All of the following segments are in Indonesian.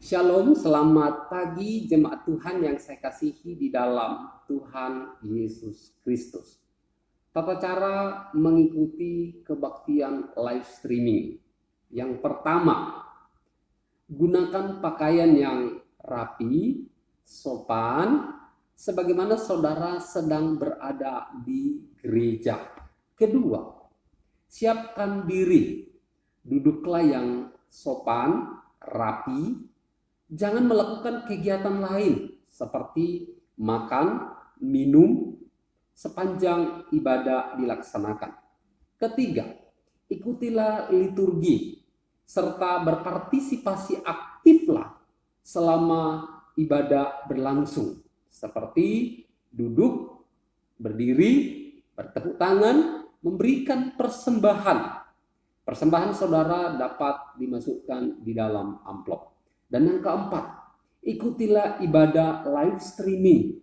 Shalom, selamat pagi jemaat Tuhan yang saya kasihi di dalam Tuhan Yesus Kristus. Tata cara mengikuti kebaktian live streaming. Yang pertama, gunakan pakaian yang rapi, sopan, sebagaimana saudara sedang berada di gereja. Kedua, siapkan diri, duduklah yang sopan, rapi. Jangan melakukan kegiatan lain seperti makan, minum sepanjang ibadah dilaksanakan. Ketiga, ikutilah liturgi serta berpartisipasi aktiflah selama ibadah berlangsung, seperti duduk, berdiri, bertepuk tangan, memberikan persembahan. Persembahan saudara dapat dimasukkan di dalam amplop. Dan yang keempat, ikutilah ibadah live streaming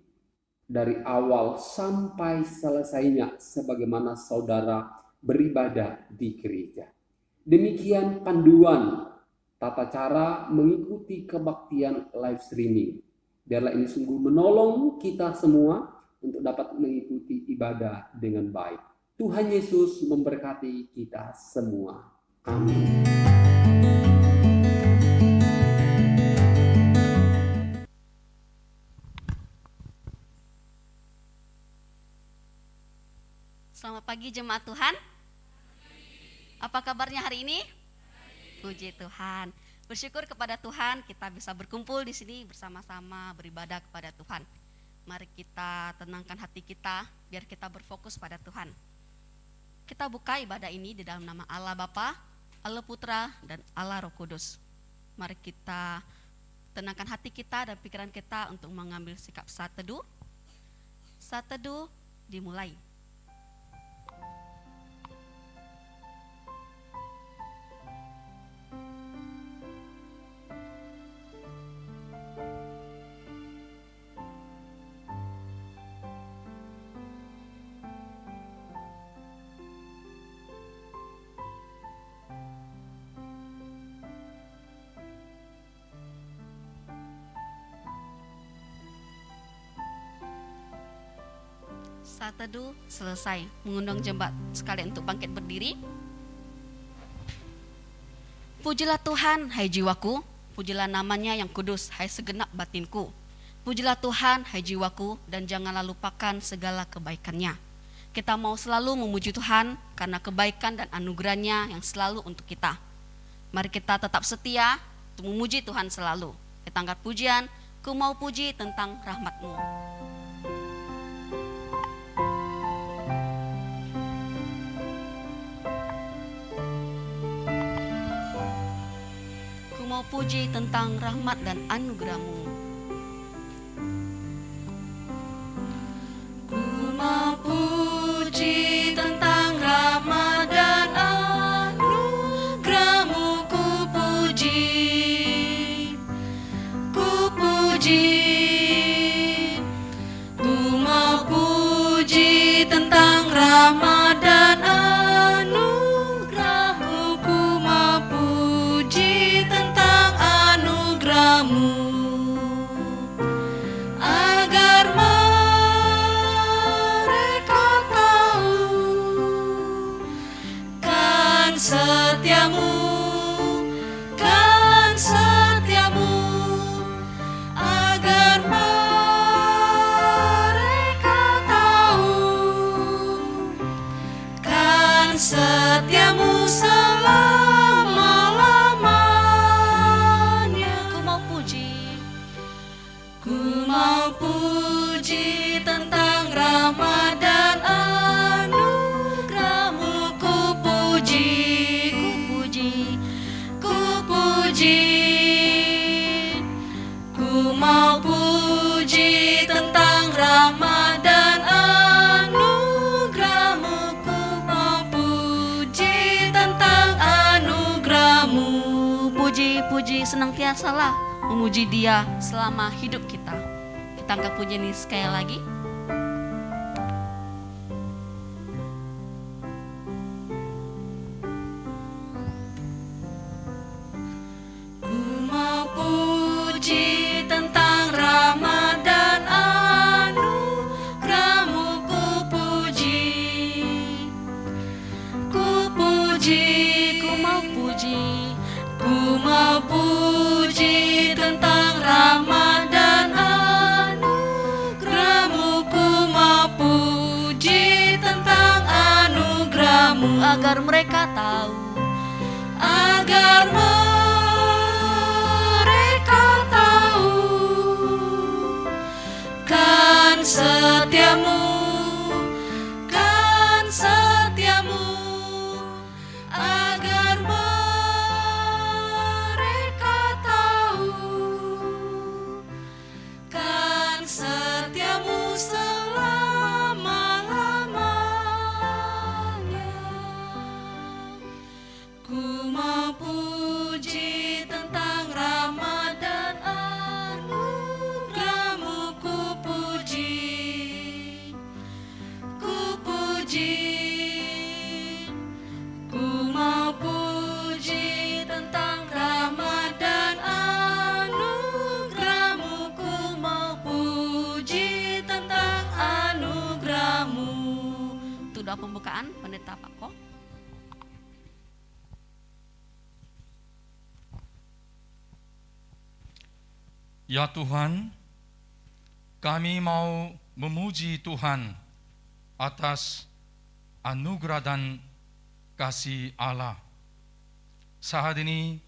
dari awal sampai selesainya sebagaimana saudara beribadah di gereja. Demikian panduan tata cara mengikuti kebaktian live streaming. Biarlah ini sungguh menolong kita semua untuk dapat mengikuti ibadah dengan baik. Tuhan Yesus memberkati kita semua. Amin. Selamat pagi jemaat Tuhan. Apa kabarnya hari ini? Puji Tuhan. Bersyukur kepada Tuhan kita bisa berkumpul di sini bersama-sama beribadah kepada Tuhan. Mari kita tenangkan hati kita biar kita berfokus pada Tuhan. Kita buka ibadah ini di dalam nama Allah Bapa, Allah Putra, dan Allah Roh Kudus. Mari kita tenangkan hati kita dan pikiran kita untuk mengambil sikap saat teduh. Saat teduh dimulai. Saat teduh selesai. Mengundang jemaat sekalian untuk bangkit berdiri. Pujilah Tuhan, hai jiwaku. Pujilah namanya yang kudus, hai segenap batinku. Pujilah Tuhan, hai jiwaku, dan janganlah lupakan segala kebaikannya. Kita mau selalu memuji Tuhan karena kebaikan dan anugerahnya yang selalu untuk kita. Mari kita tetap setia untuk memuji Tuhan selalu. Kita angkat pujian, ku mau puji tentang rahmat-Mu. Mau puji tentang rahmat dan anugerah-Mu. Ku mau puji tentang rahmat dan anugerah-Mu. Ku puji, ku mau puji tentang rahmat dan agar mereka tahu kan setiamu, agar mereka tahu kan setiamu selama-lamanya. Ku mau puji tentang rahmat dan anugerah-Mu. Ku puji, ku mau puji tentang rahmat dan anugerah-Mu. Ku mau puji tentang anugerah-Mu. Puji, senantiasalah memuji Dia selama hidup kita. Kita angkat pujian ini sekali lagi. Ku mau puji Ku mau puji tentang rahmat dan anugerah-Mu. Ku mau puji tentang anugerah-Mu, agar mereka tahu, agar mereka tahu kan setiamu, kan setiamu, agar mereka tahu kan setiamu selama-lamanya. Ku mau puji tentang rahmat dan anugerah-Mu. Ku puji, ku puji. Ku mau puji tentang rahmat dan anugerah-Mu. Ku mau puji tentang anugerah-Mu. Itu doa pembukaan Pendeta Pako. Ya Tuhan, kami mau memuji Tuhan atas anugerah dan kasih Allah. Saat ini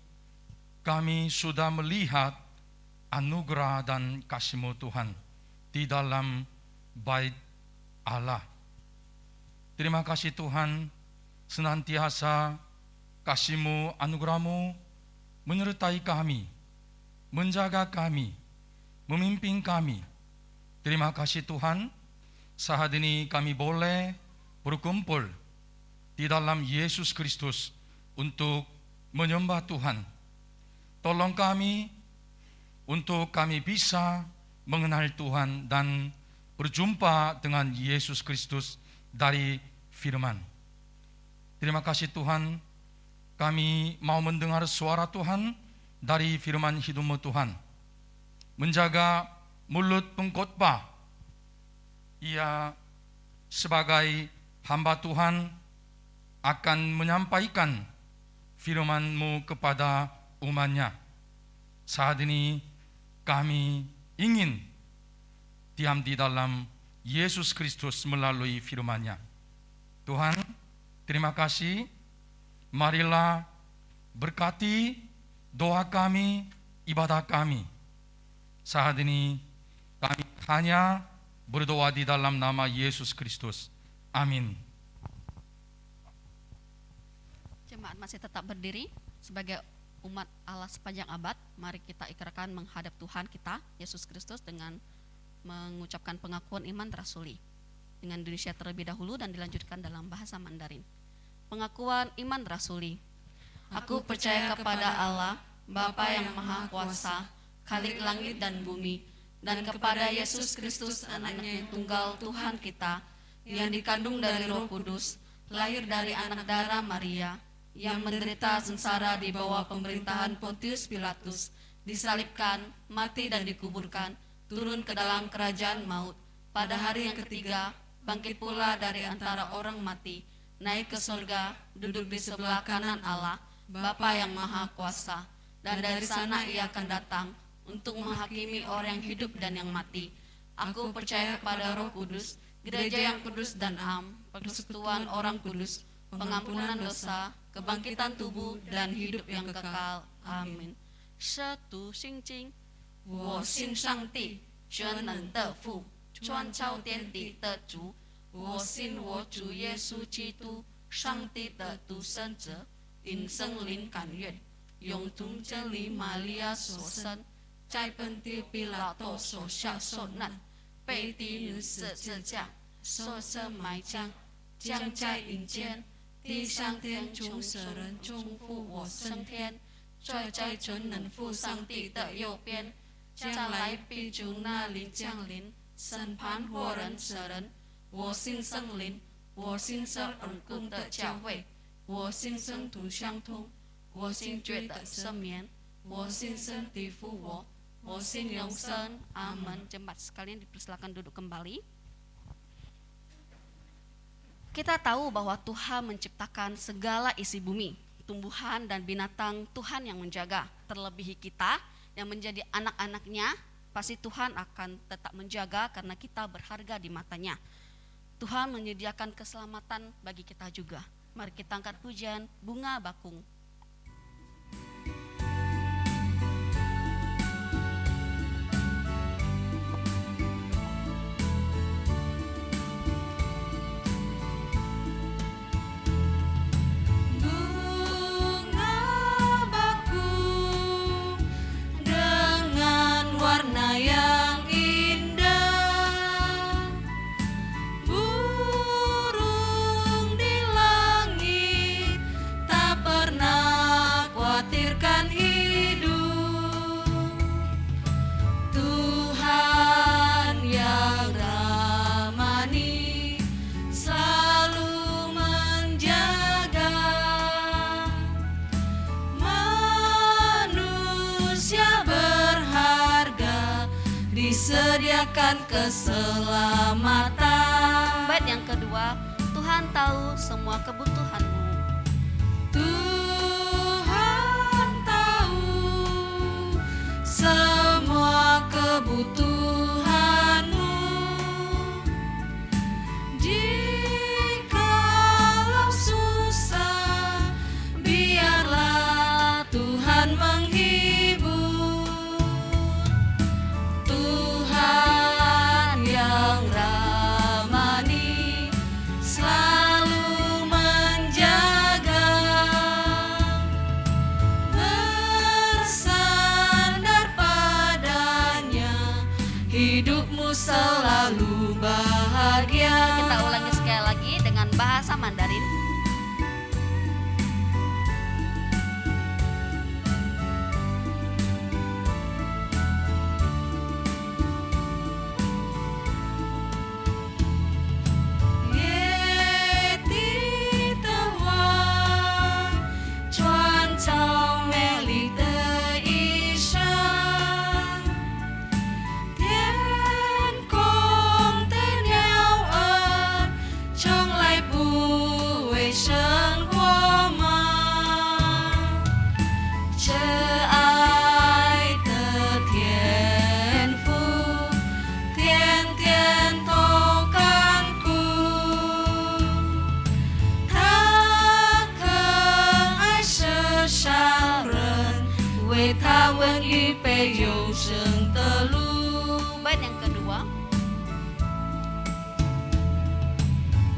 kami sudah melihat anugerah dan kasih-Mu Tuhan di dalam bait Allah. Terima kasih Tuhan, senantiasa kasih-Mu, anugerah-Mu menyertai kami, menjaga kami, memimpin kami. Terima kasih Tuhan, saat ini kami boleh berkumpul di dalam Yesus Kristus untuk menyembah Tuhan. Tolong kami untuk kami bisa mengenal Tuhan dan berjumpa dengan Yesus Kristus dari firman. Terima kasih Tuhan, kami mau mendengar suara Tuhan dari firman hidup-Mu Tuhan. Menjaga mulut pengkhotbah, ia sebagai hamba Tuhan akan menyampaikan firman-Mu kepada umat-Nya. Saat ini kami ingin diam di dalam Yesus Kristus melalui firman-Nya. Tuhan, terima kasih. Marilah berkati doa kami, ibadah kami. Saat ini kami hanya berdoa di dalam nama Yesus Kristus. Amin. Jemaat masih tetap berdiri sebagai umat Allah sepanjang abad. Mari kita ikrarkan menghadap Tuhan kita, Yesus Kristus, dengan mengucapkan pengakuan iman rasuli dengan Indonesia terlebih dahulu dan dilanjutkan dalam bahasa Mandarin. Pengakuan iman rasuli. Aku percaya kepada Allah, Bapa yang Maha Kuasa, Khalik langit dan bumi, dan kepada Yesus Kristus, anaknya yang tunggal Tuhan kita, yang dikandung dari Roh Kudus, lahir dari anak darah Maria, yang menderita sengsara di bawah pemerintahan Pontius Pilatus, disalibkan, mati dan dikuburkan, turun ke dalam kerajaan maut, pada hari yang ketiga, bangkit pula dari antara orang mati, naik ke surga, duduk di sebelah kanan Allah, Bapa yang Maha Kuasa, dan dari sana ia akan datang untuk menghakimi orang yang hidup dan yang mati. Aku percaya kepada Roh Kudus, gereja yang kudus dan am, persekutuan orang kudus, pengampunan dosa, kebangkitan tubuh dan hidup yang kekal. Amin. 舍笃信经，我信上帝，全能的父，创造天地的主。我信我主耶稣基督，上帝的独生者，因圣灵感愿，永从真理玛利亚所生，在本地比拉多手下受难，被敌人十字架，受生埋葬，将在阴间。地上天从死人中复活升天，坐在全能父上帝的右边，将来必从那里降临，审判活人死人。我信圣灵，我信圣恩公的教会，我信圣徒相通，我信罪的赦免，我信身体复活，我信永生。Amin. Jemaat sekalian dipersilakan duduk kembali. Kita tahu bahwa Tuhan menciptakan segala isi bumi. tumbuhan dan binatang Tuhan yang menjaga. Terlebih kita yang menjadi anak-anaknya, pasti Tuhan akan tetap menjaga karena kita berharga di matanya. Tuhan menyediakan keselamatan bagi kita juga. Mari kita angkat pujian Bunga Bakung. Disediakan keselamatan. Bait yang kedua, Tuhan tahu semua kebutuhanmu. Tuhan tahu semua kebutuhanmu. Jikalau susah, biarlah Tuhan menghibur. Tuhan yang ramani selalu menjaga. Bersandar padanya, hidupmu selalu bahagia. Kita ulangi sekali lagi dengan bahasa Mandarin. Bait yang kedua,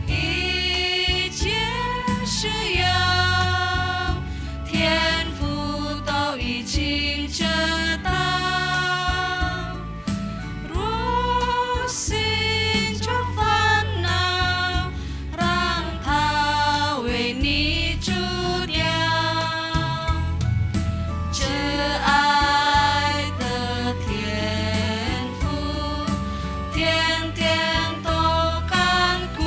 一切需要天父都已经知道，若心中烦恼，让他为你除掉。这爱的天父，天天都看顾，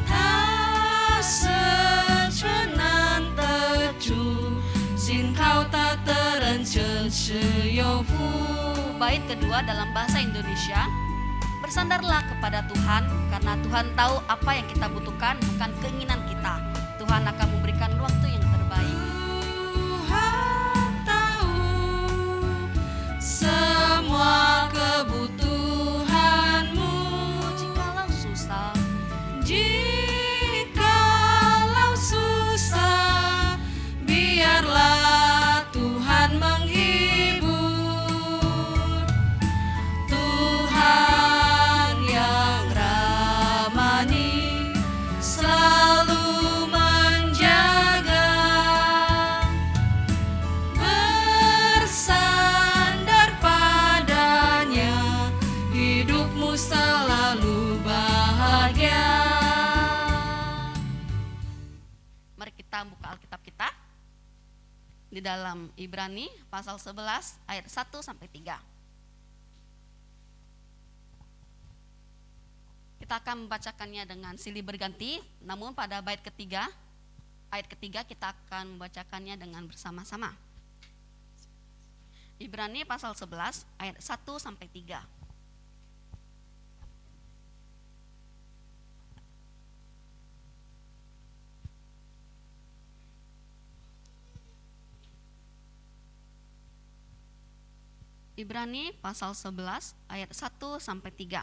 他是全能的主，信靠他的人就是有福。 bait kedua dalam bahasa Indonesia. Bersandarlah kepada Tuhan karena Tuhan tahu apa yang kita butuhkan, bukan keinginan kita. Tuhan akan memberikan waktu yang terbaik. Tuhan tahu semua kebutuhanmu. Jikalau susah, Jikalau susah, biarlah Tuhan menghibur. Tuhan yang ramani selalu menjaga. Bersandar padanya, hidupmu selalu bahagia. mari kita buka Alkitab kita di dalam Ibrani pasal 11 ayat 1 sampai 3. Kita akan membacakannya dengan silih berganti, namun pada ayat ketiga kita akan membacakannya dengan bersama-sama. Ibrani pasal 11 ayat 1 sampai 3. Ibrani pasal 11 ayat 1 sampai 3.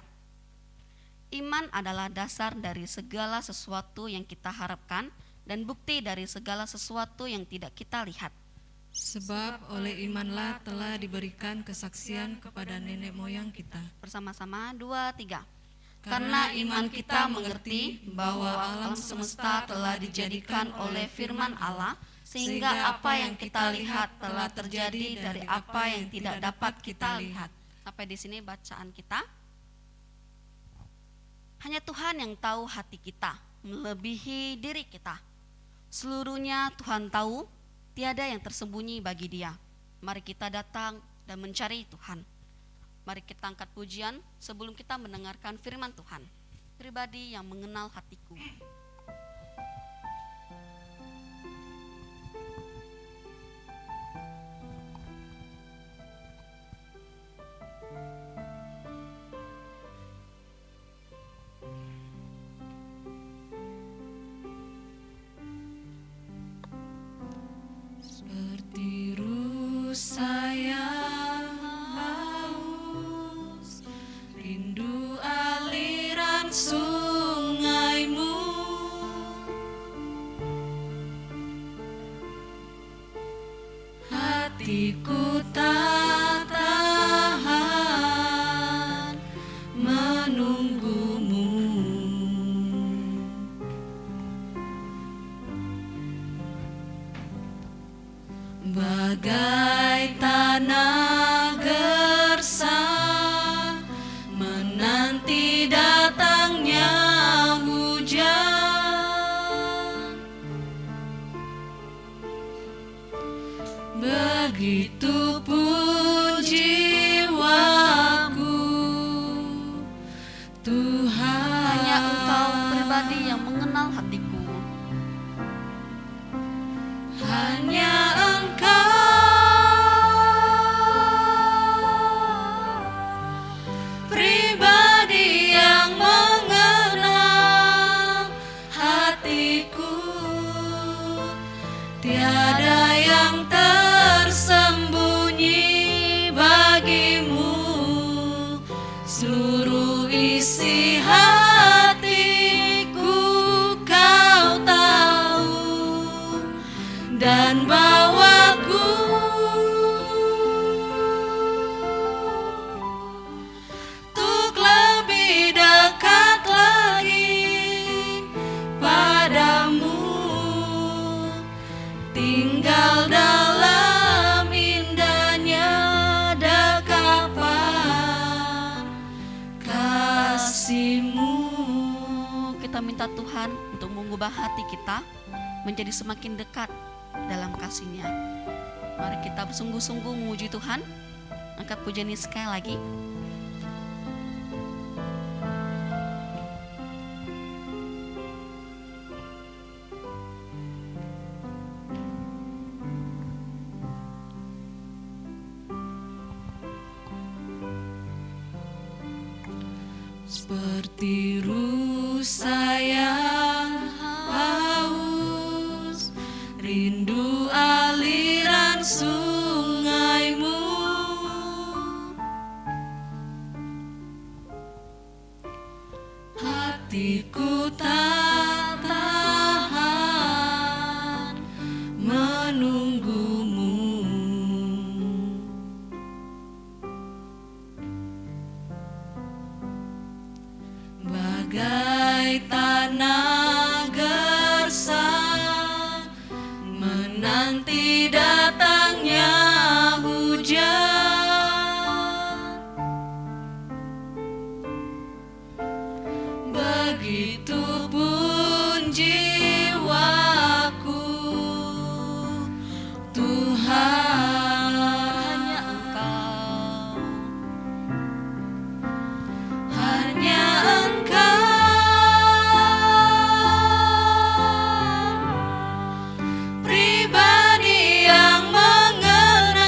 Iman adalah dasar dari segala sesuatu yang kita harapkan dan bukti dari segala sesuatu yang tidak kita lihat. Sebab oleh imanlah telah diberikan kesaksian kepada nenek moyang kita. Bersama-sama 2, 3. Karena iman kita mengerti bahwa alam semesta telah dijadikan oleh firman Allah, sehingga apa yang kita lihat telah terjadi dari apa yang tidak dapat kita lihat. Sampai di sini bacaan kita. Hanya Tuhan yang tahu hati kita, melebihi diri kita. Seluruhnya Tuhan tahu, tiada yang tersembunyi bagi Dia. Mari kita datang dan mencari Tuhan. Mari kita angkat pujian sebelum kita mendengarkan firman Tuhan. Pribadi yang mengenal hatiku. Seperti rusa yang haus, rindu aliran sungaimu. Hatiku tak tahan menunggumu. Bagai tanah gersang menanti datangnya hujan, begitupun jiwaku, Tuhan. Hanya Engkau pribadi yang mengenal hatiku. Hanya Engkau pribadi yang mengenal hatiku, tiada yang tersembunyi bagimu. Seluruh isi hatiku Kau tahu, dan bawaku untuk lebih dekat lagi padamu, tinggal dalam indahnya dekapan kasih-Mu. Kita minta Tuhan untuk mengubah hati kita menjadi semakin dekat dalam kasih-Nya. Mari kita bersungguh-sungguh memuji Tuhan. Angkat pujian ini sekali lagi. Seperti rusa yang haus, rindu aliran sungaimu. Hatiku tak tahan menunggumu. Bagai tanah gersang menanti datangnya hujan, begitupun jiwaku, Tuhan. Hanya Engkau. Hanya Engkau pribadi yang mengenal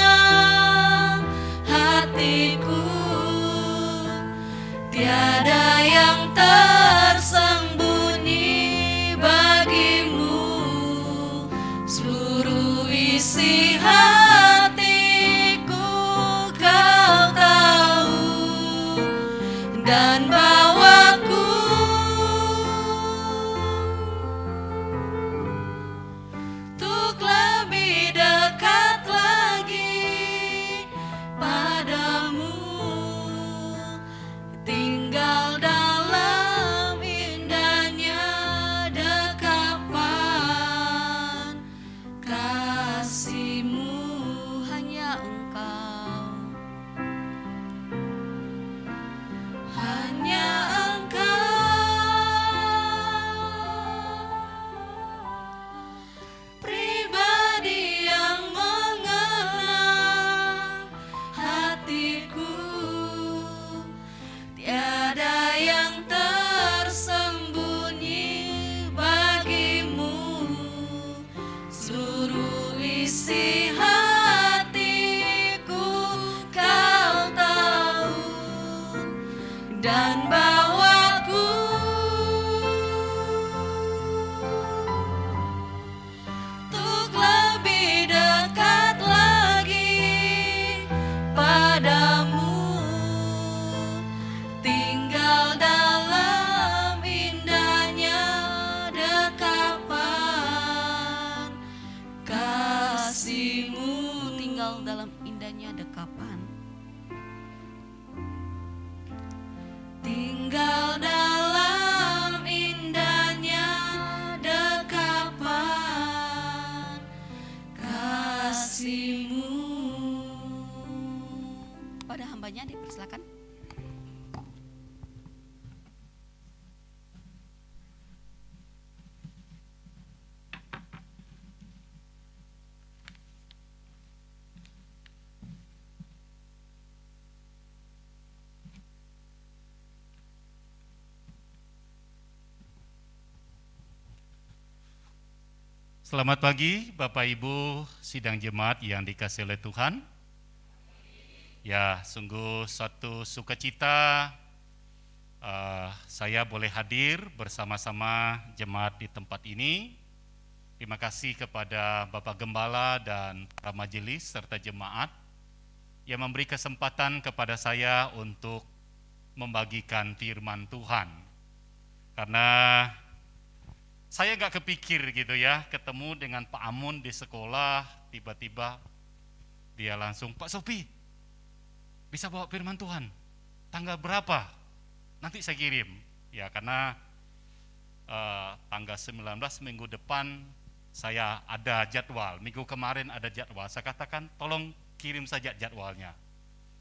hatiku, tiada yang tersembunyi bagimu. Seluruh isi hatiku Kau tinggal dalam indahnya dekapan. Tinggal dalam indahnya dekapan kasih-Mu. Pada hambanya dipersilakan. Selamat pagi Bapak Ibu sidang jemaat yang dikasihi oleh Tuhan. Ya, sungguh suatu sukacita saya boleh hadir bersama-sama jemaat di tempat ini. Terima kasih kepada Bapak Gembala dan para majelis serta jemaat yang memberi kesempatan kepada saya untuk membagikan firman Tuhan. Karena saya gak kepikir gitu ya, ketemu dengan Pak Amun di sekolah, tiba-tiba dia langsung, Pak Sopi, bisa bawa firman Tuhan, tanggal berapa? Nanti saya kirim. Ya, karena tanggal 19 minggu depan saya ada jadwal, minggu kemarin ada jadwal, saya katakan tolong kirim saja jadwalnya.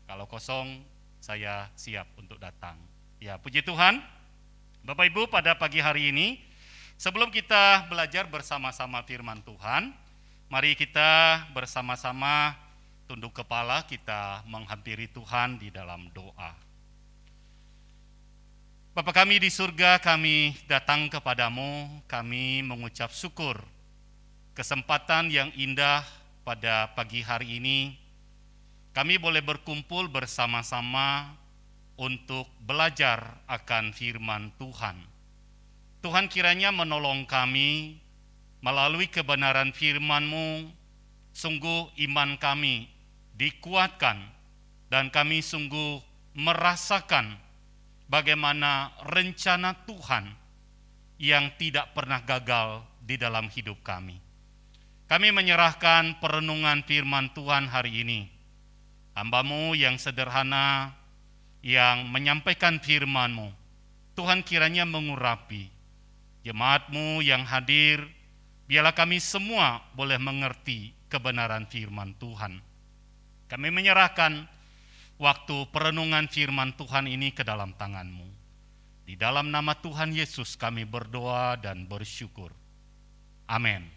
Kalau kosong, saya siap untuk datang. Ya, puji Tuhan, Bapak Ibu pada pagi hari ini, sebelum kita belajar bersama-sama firman Tuhan, mari kita bersama-sama tunduk kepala, kita menghampiri Tuhan di dalam doa. Bapa kami di surga, kami datang kepadamu, kami mengucap syukur kesempatan yang indah pada pagi hari ini. Kami boleh berkumpul bersama-sama untuk belajar akan firman Tuhan. Tuhan kiranya menolong kami melalui kebenaran firman-Mu, sungguh iman kami dikuatkan dan kami sungguh merasakan bagaimana rencana Tuhan yang tidak pernah gagal di dalam hidup kami. Kami menyerahkan perenungan firman Tuhan hari ini. Hamba-Mu yang sederhana, yang menyampaikan firman-Mu, Tuhan kiranya mengurapi. Jemaat-Mu yang hadir, biarlah kami semua boleh mengerti kebenaran firman Tuhan. Kami menyerahkan waktu perenungan firman Tuhan ini ke dalam tangan-Mu. Di dalam nama Tuhan Yesus kami berdoa dan bersyukur. Amin.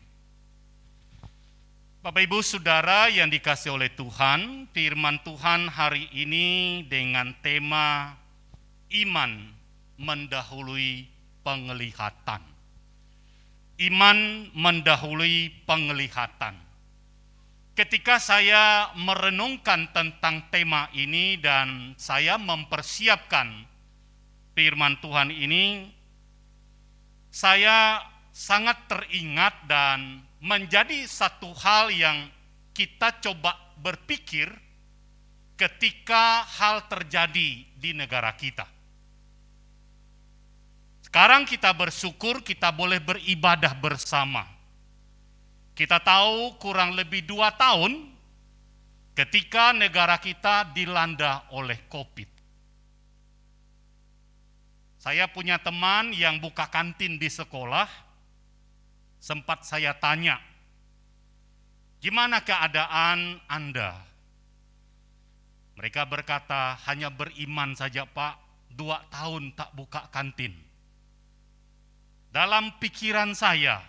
Bapak Ibu Saudara yang dikasihi oleh Tuhan, firman Tuhan hari ini dengan tema iman mendahului penglihatan. Iman mendahului penglihatan. Ketika saya merenungkan tentang tema ini dan saya mempersiapkan firman Tuhan ini, saya sangat teringat dan menjadi satu hal yang kita coba berpikir ketika hal terjadi di negara kita. Sekarang kita bersyukur kita boleh beribadah bersama. Kita tahu kurang lebih 2 tahun ketika negara kita dilanda oleh COVID. Saya punya teman yang buka kantin di sekolah. Sempat saya tanya, gimana keadaan Anda? Mereka berkata, hanya beriman saja Pak, 2 tahun tak buka kantin. Dalam pikiran saya,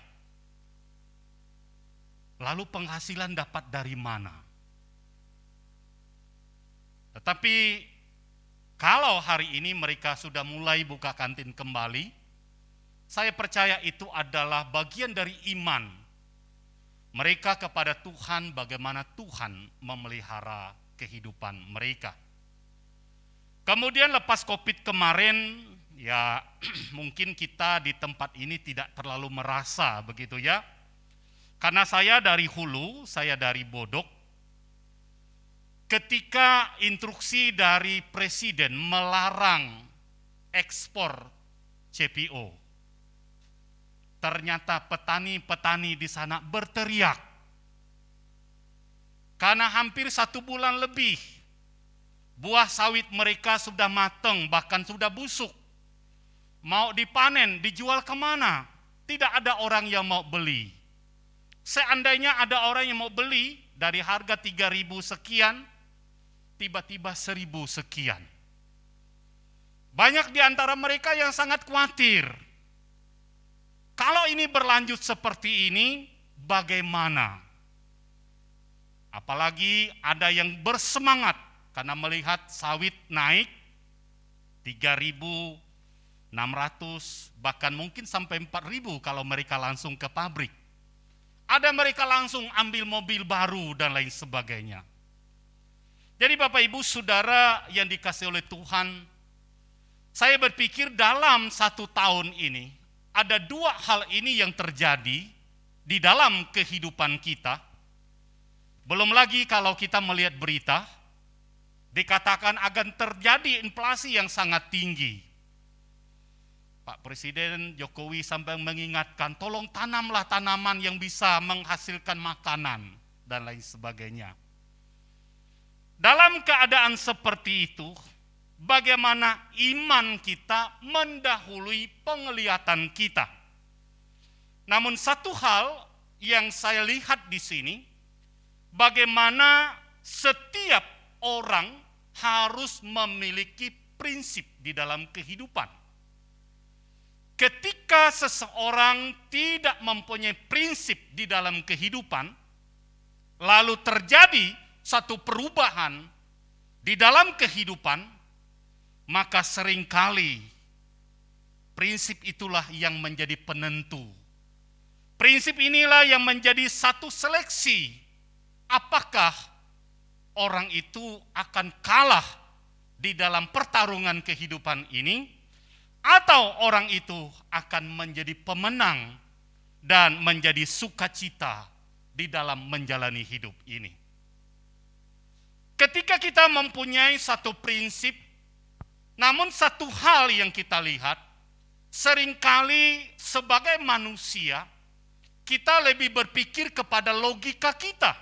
lalu penghasilan dapat dari mana? Tetapi kalau hari ini mereka sudah mulai buka kantin kembali, saya percaya itu adalah bagian dari iman mereka kepada Tuhan, bagaimana Tuhan memelihara kehidupan mereka. Kemudian lepas COVID kemarin, ya mungkin kita di tempat ini tidak terlalu merasa begitu ya. Karena saya dari hulu, saya dari Bodok. Ketika instruksi dari Presiden melarang ekspor CPO, ternyata petani-petani di sana berteriak. karena hampir 1 bulan lebih buah sawit mereka sudah matang, bahkan sudah busuk. Mau dipanen, dijual kemana? Tidak ada orang yang mau beli. Seandainya ada orang yang mau beli, dari harga 3.000 sekian, tiba-tiba 1.000 sekian. Banyak di antara mereka yang sangat khawatir. Kalau ini berlanjut seperti ini, bagaimana? Apalagi ada yang bersemangat karena melihat sawit naik 3.600, bahkan mungkin sampai 4.000 kalau mereka langsung ke pabrik. Ada mereka langsung ambil mobil baru dan lain sebagainya. Jadi Bapak Ibu Saudara yang dikasihi oleh Tuhan, saya berpikir dalam 1 tahun ini ada 2 hal ini yang terjadi di dalam kehidupan kita. Belum lagi kalau kita melihat berita, dikatakan akan terjadi inflasi yang sangat tinggi. Pak Presiden Jokowi sampai mengingatkan, tolong tanamlah tanaman yang bisa menghasilkan makanan dan lain sebagainya. Dalam keadaan seperti itu, bagaimana iman kita mendahului penglihatan kita. Namun satu hal yang saya lihat di sini, bagaimana setiap orang harus memiliki prinsip di dalam kehidupan. Ketika seseorang tidak mempunyai prinsip di dalam kehidupan, lalu terjadi satu perubahan di dalam kehidupan, maka seringkali prinsip itulah yang menjadi penentu. Prinsip inilah yang menjadi satu seleksi. Apakah orang itu akan kalah di dalam pertarungan kehidupan ini, atau orang itu akan menjadi pemenang dan menjadi sukacita di dalam menjalani hidup ini. Ketika kita mempunyai satu prinsip, namun satu hal yang kita lihat, seringkali sebagai manusia, kita lebih berpikir kepada logika kita.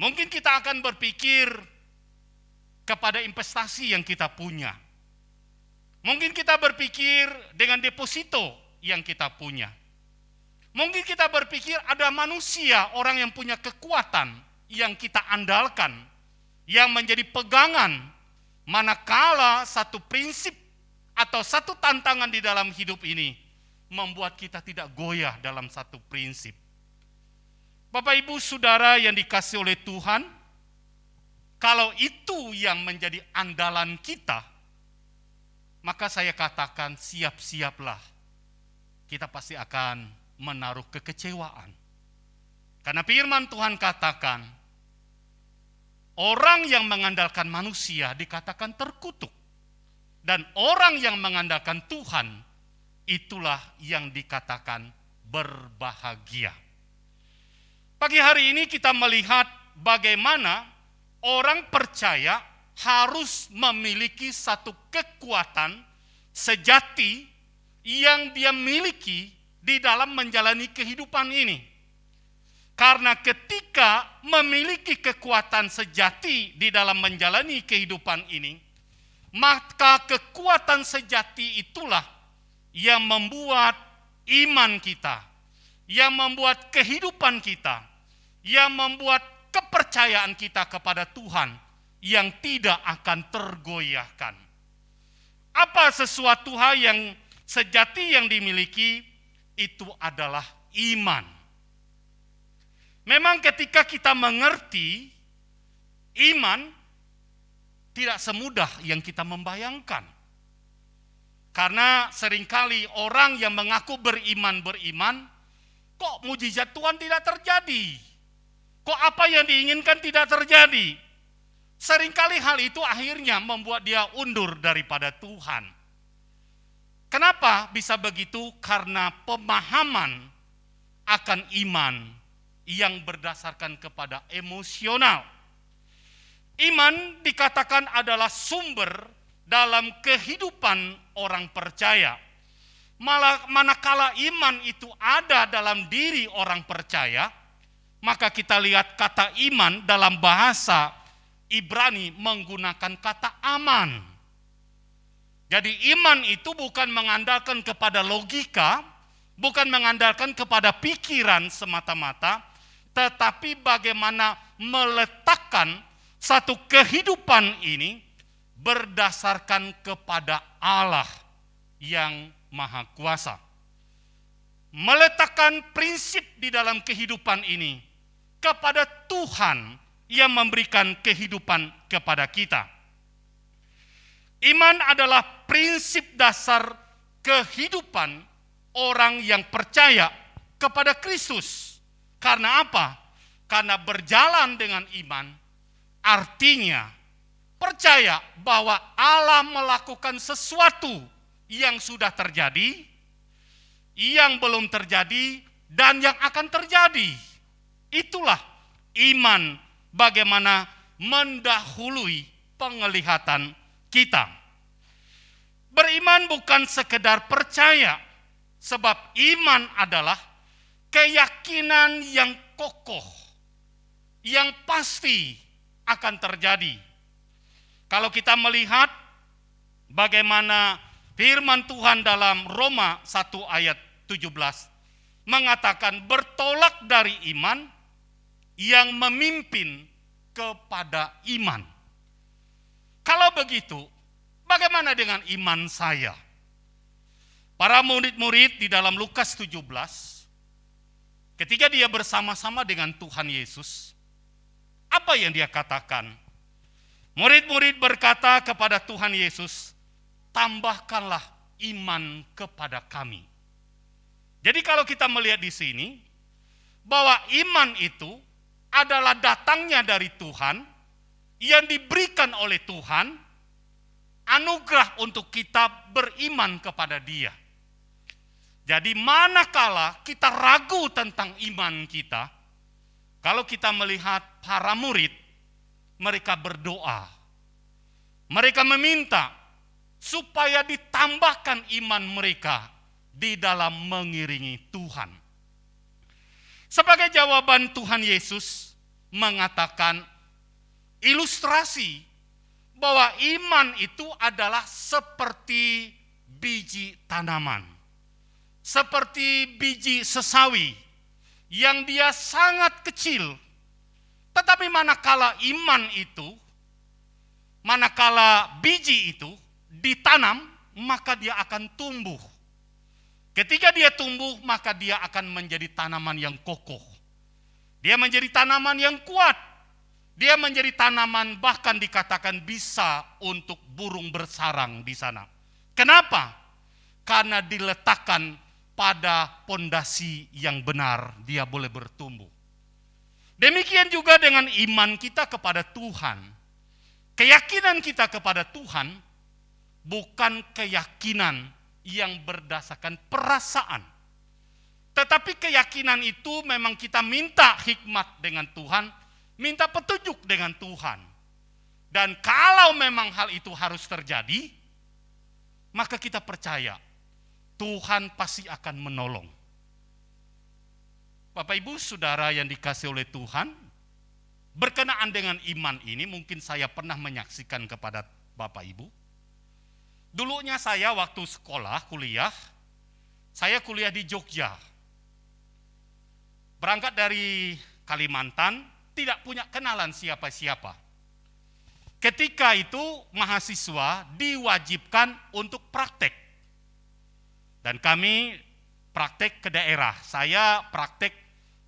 Mungkin kita akan berpikir kepada investasi yang kita punya. Mungkin kita berpikir dengan deposito yang kita punya. Mungkin kita berpikir ada manusia, orang yang punya kekuatan yang kita andalkan, yang menjadi pegangan, manakala satu prinsip atau satu tantangan di dalam hidup ini membuat kita tidak goyah dalam satu prinsip. Bapak Ibu Saudara yang dikasihi oleh Tuhan, kalau itu yang menjadi andalan kita, maka saya katakan siap-siaplah, kita pasti akan menaruh kekecewaan. Karena firman Tuhan katakan, orang yang mengandalkan manusia dikatakan terkutuk. Dan orang yang mengandalkan Tuhan, itulah yang dikatakan berbahagia. Pagi hari ini kita melihat bagaimana orang percaya harus memiliki satu kekuatan sejati yang dia miliki di dalam menjalani kehidupan ini. Karena ketika memiliki kekuatan sejati di dalam menjalani kehidupan ini, maka kekuatan sejati itulah yang membuat iman kita, yang membuat kehidupan kita, yang membuat kepercayaan kita kepada Tuhan yang tidak akan tergoyahkan. Apa sesuatu hal yang sejati yang dimiliki? Itu adalah iman. Memang ketika kita mengerti iman, tidak semudah yang kita membayangkan. Karena seringkali orang yang mengaku beriman, kok mujizat Tuhan tidak terjadi? Kok apa yang diinginkan tidak terjadi? Seringkali hal itu akhirnya membuat dia undur daripada Tuhan. Kenapa bisa begitu? Karena pemahaman akan iman yang berdasarkan kepada emosional. Iman dikatakan adalah sumber dalam kehidupan orang percaya. Manakala iman itu ada dalam diri orang percaya, maka kita lihat kata iman dalam bahasa Ibrani menggunakan kata aman. Jadi iman itu bukan mengandalkan kepada logika, bukan mengandalkan kepada pikiran semata-mata, tetapi bagaimana meletakkan satu kehidupan ini berdasarkan kepada Allah yang Maha Kuasa. Meletakkan prinsip di dalam kehidupan ini kepada Tuhan yang memberikan kehidupan kepada kita. Iman adalah prinsip dasar kehidupan orang yang percaya kepada Kristus. Karena apa? Karena berjalan dengan iman artinya percaya bahwa Allah melakukan sesuatu yang sudah terjadi, yang belum terjadi, dan yang akan terjadi. Itulah iman, bagaimana mendahului penglihatan kita. Beriman bukan sekedar percaya, sebab iman adalah keyakinan yang kokoh, yang pasti akan terjadi. Kalau kita melihat bagaimana firman Tuhan dalam Roma 1 ayat 17 mengatakan bertolak dari iman yang memimpin kepada iman. Kalau begitu, bagaimana dengan iman saya? Para murid-murid di dalam Lukas 17, ketika dia bersama-sama dengan Tuhan Yesus, apa yang dia katakan? Murid-murid berkata kepada Tuhan Yesus, tambahkanlah iman kepada kami. Jadi kalau kita melihat di sini, bahwa iman itu adalah datangnya dari Tuhan, yang diberikan oleh Tuhan, anugerah untuk kita beriman kepada Dia. Jadi manakala kita ragu tentang iman kita, kalau kita melihat para murid, mereka berdoa, mereka meminta supaya ditambahkan iman mereka di dalam mengiringi Tuhan. Sebagai jawaban, Tuhan Yesus mengatakan ilustrasi bahwa iman itu adalah seperti biji tanaman, seperti biji sesawi yang dia sangat kecil. Tetapi manakala iman itu, manakala biji itu ditanam, maka dia akan tumbuh. Ketika dia tumbuh, maka dia akan menjadi tanaman yang kokoh. Dia menjadi tanaman yang kuat. Dia menjadi tanaman bahkan dikatakan bisa untuk burung bersarang di sana. Kenapa? Karena diletakkan pada pondasi yang benar, dia boleh bertumbuh. Demikian juga dengan iman kita kepada Tuhan. Keyakinan kita kepada Tuhan bukan keyakinan yang berdasarkan perasaan. Tetapi keyakinan itu memang kita minta hikmat dengan Tuhan, minta petunjuk dengan Tuhan. Dan kalau memang hal itu harus terjadi, maka kita percaya Tuhan pasti akan menolong. Bapak Ibu Saudara yang dikasihi oleh Tuhan, berkenaan dengan iman ini mungkin saya pernah menyaksikan kepada Bapak Ibu. Dulunya saya waktu sekolah, kuliah, saya kuliah di Jogja. Berangkat dari Kalimantan, tidak punya kenalan siapa-siapa. Ketika itu mahasiswa diwajibkan untuk praktek. Dan kami praktek ke daerah. Saya praktek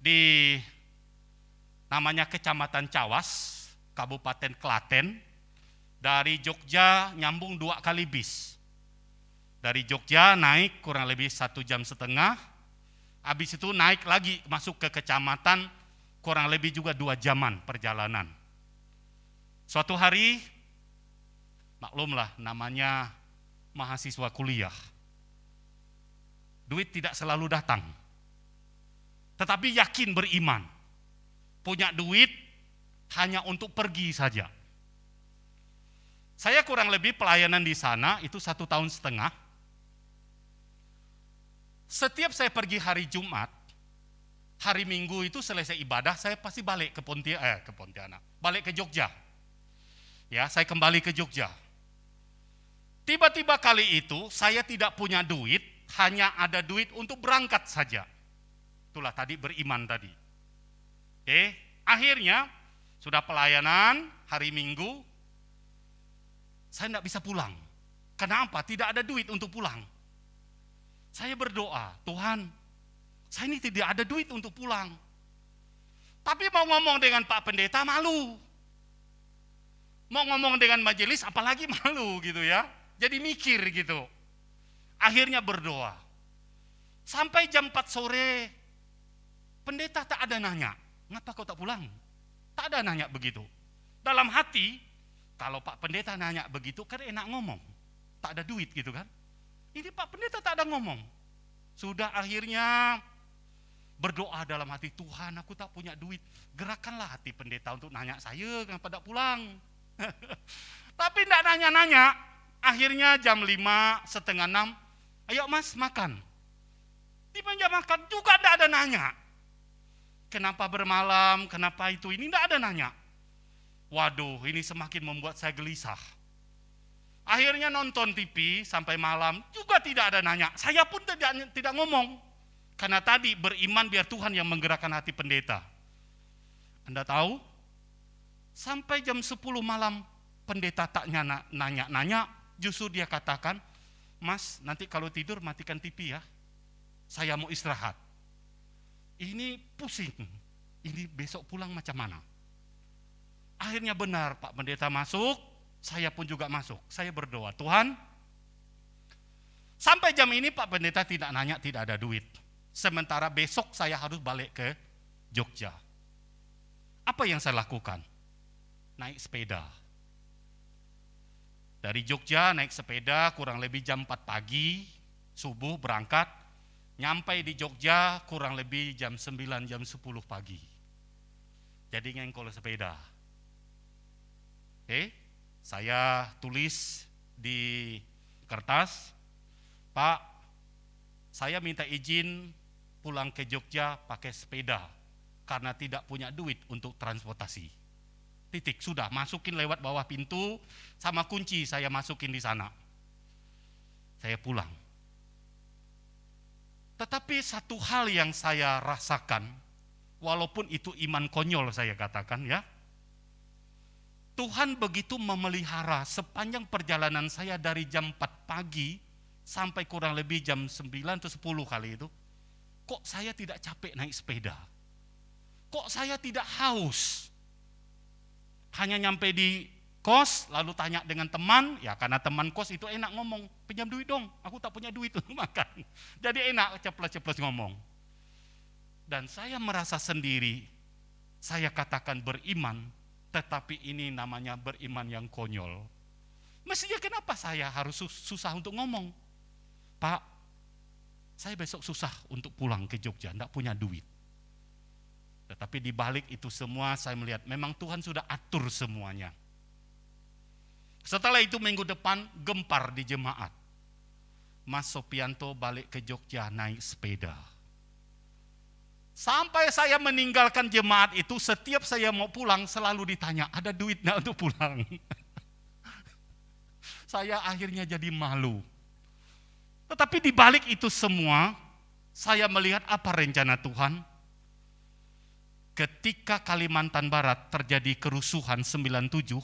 di namanya Kecamatan Cawas, Kabupaten Klaten. Dari Jogja nyambung 2 kali bis. Dari Jogja naik kurang lebih 1,5 jam. Habis itu naik lagi masuk ke kecamatan, kurang lebih juga 2 jaman perjalanan. Suatu hari, maklumlah namanya mahasiswa kuliah. Duit tidak selalu datang. Tetapi yakin beriman. Punya duit hanya untuk pergi saja. Saya kurang lebih pelayanan di sana itu 1,5 tahun. Setiap saya pergi hari Jumat, hari Minggu itu selesai ibadah, saya pasti balik ke Pontianak, balik ke Jogja. Ya, saya kembali ke Jogja. Tiba-tiba kali itu saya tidak punya duit, hanya ada duit untuk berangkat saja. Itulah tadi beriman tadi. Akhirnya sudah pelayanan hari Minggu, saya tidak bisa pulang. Kenapa? Tidak ada duit untuk pulang. Saya berdoa, Tuhan, saya ini tidak ada duit untuk pulang. Tapi mau ngomong dengan Pak Pendeta malu. Mau ngomong dengan majelis apalagi malu gitu ya. Jadi mikir gitu. Akhirnya berdoa. Sampai jam 4 sore, pendeta tak ada nanya, ngapa kau tak pulang? Tak ada nanya begitu. Dalam hati, kalau Pak Pendeta nanya begitu, kan enak ngomong. Tak ada duit gitu kan. Ini Pak Pendeta tak ada ngomong. Sudah akhirnya berdoa dalam hati, Tuhan aku tak punya duit. Gerakkanlah hati pendeta untuk nanya saya, kenapa tak pulang? Tapi tidak nanya-nanya. Akhirnya jam 5, setengah 6, ayo mas makan. Di meja makan juga tidak ada nanya. Kenapa bermalam, kenapa itu, ini tidak ada nanya. Waduh, ini semakin membuat saya gelisah. Akhirnya nonton TV sampai malam juga tidak ada nanya. Saya pun tidak ngomong. Karena tadi beriman biar Tuhan yang menggerakkan hati pendeta. Anda tahu, sampai jam 10 malam pendeta tak nanya-nanya. Justru dia katakan, mas nanti kalau tidur matikan TV ya. Saya mau istirahat. Ini pusing. Ini besok pulang macam mana? Akhirnya benar Pak Pendeta masuk, saya pun juga masuk. Saya berdoa, Tuhan, sampai jam ini Pak Pendeta tidak nanya, tidak ada duit. Sementara besok saya harus balik ke Jogja. Apa yang saya lakukan? Naik sepeda. Dari Jogja naik sepeda kurang lebih jam 4 pagi, subuh berangkat. Nyampai di Jogja kurang lebih jam 9, jam 10 pagi. Jadi ngengkol sepeda. Saya tulis di kertas, Pak, saya minta izin pulang ke Jogja pakai sepeda karena tidak punya duit untuk transportasi. Titik, sudah masukin lewat bawah pintu sama kunci saya masukin di sana. Saya pulang. Tetapi satu hal yang saya rasakan, walaupun itu iman konyol saya katakan ya, Tuhan begitu memelihara sepanjang perjalanan saya dari jam 4 pagi sampai kurang lebih jam 9 atau 10 kali itu. Kok saya tidak capek naik sepeda? Kok saya tidak haus? Hanya nyampe di kos, lalu tanya dengan teman, ya karena teman kos itu enak ngomong, pinjam duit dong, aku tak punya duit untuk makan. Jadi enak ceplos-ceplos ngomong. Dan saya merasa sendiri, saya katakan beriman, tetapi ini namanya beriman yang konyol. Mestinya kenapa saya harus susah untuk ngomong? Pak, saya besok susah untuk pulang ke Jogja, enggak punya duit. Tetapi di balik itu semua saya melihat memang Tuhan sudah atur semuanya. Setelah itu minggu depan gempar di jemaat. Mas Sopianto balik ke Jogja naik sepeda. Sampai saya meninggalkan jemaat itu, setiap saya mau pulang selalu ditanya, ada duit enggak untuk pulang? Saya akhirnya jadi malu. Tetapi di balik itu semua, saya melihat apa rencana Tuhan. Ketika Kalimantan Barat terjadi kerusuhan 97,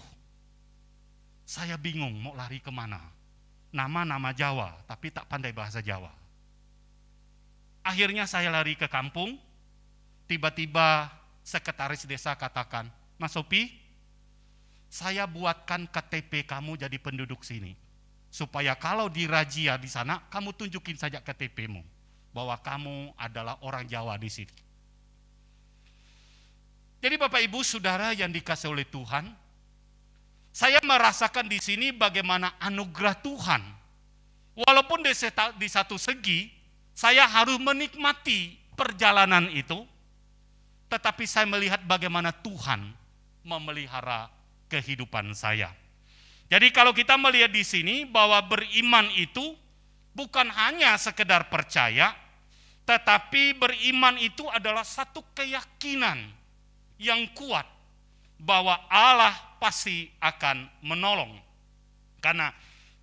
saya bingung mau lari kemana. Nama-nama Jawa, tapi tak pandai bahasa Jawa. Akhirnya saya lari ke kampung, tiba-tiba sekretaris desa katakan, Mas Sopi, saya buatkan KTP kamu jadi penduduk sini. Supaya kalau dirazia di sana, kamu tunjukin saja KTP-mu, bahwa kamu adalah orang Jawa di sini. Jadi Bapak Ibu Saudara yang dikasihi oleh Tuhan, saya merasakan di sini bagaimana anugerah Tuhan. Walaupun di satu segi, saya harus menikmati perjalanan itu, tetapi saya melihat bagaimana Tuhan memelihara kehidupan saya. Jadi kalau kita melihat di sini bahwa beriman itu bukan hanya sekedar percaya, Tetapi beriman itu adalah satu keyakinan yang kuat bahwa Allah pasti akan menolong. Karena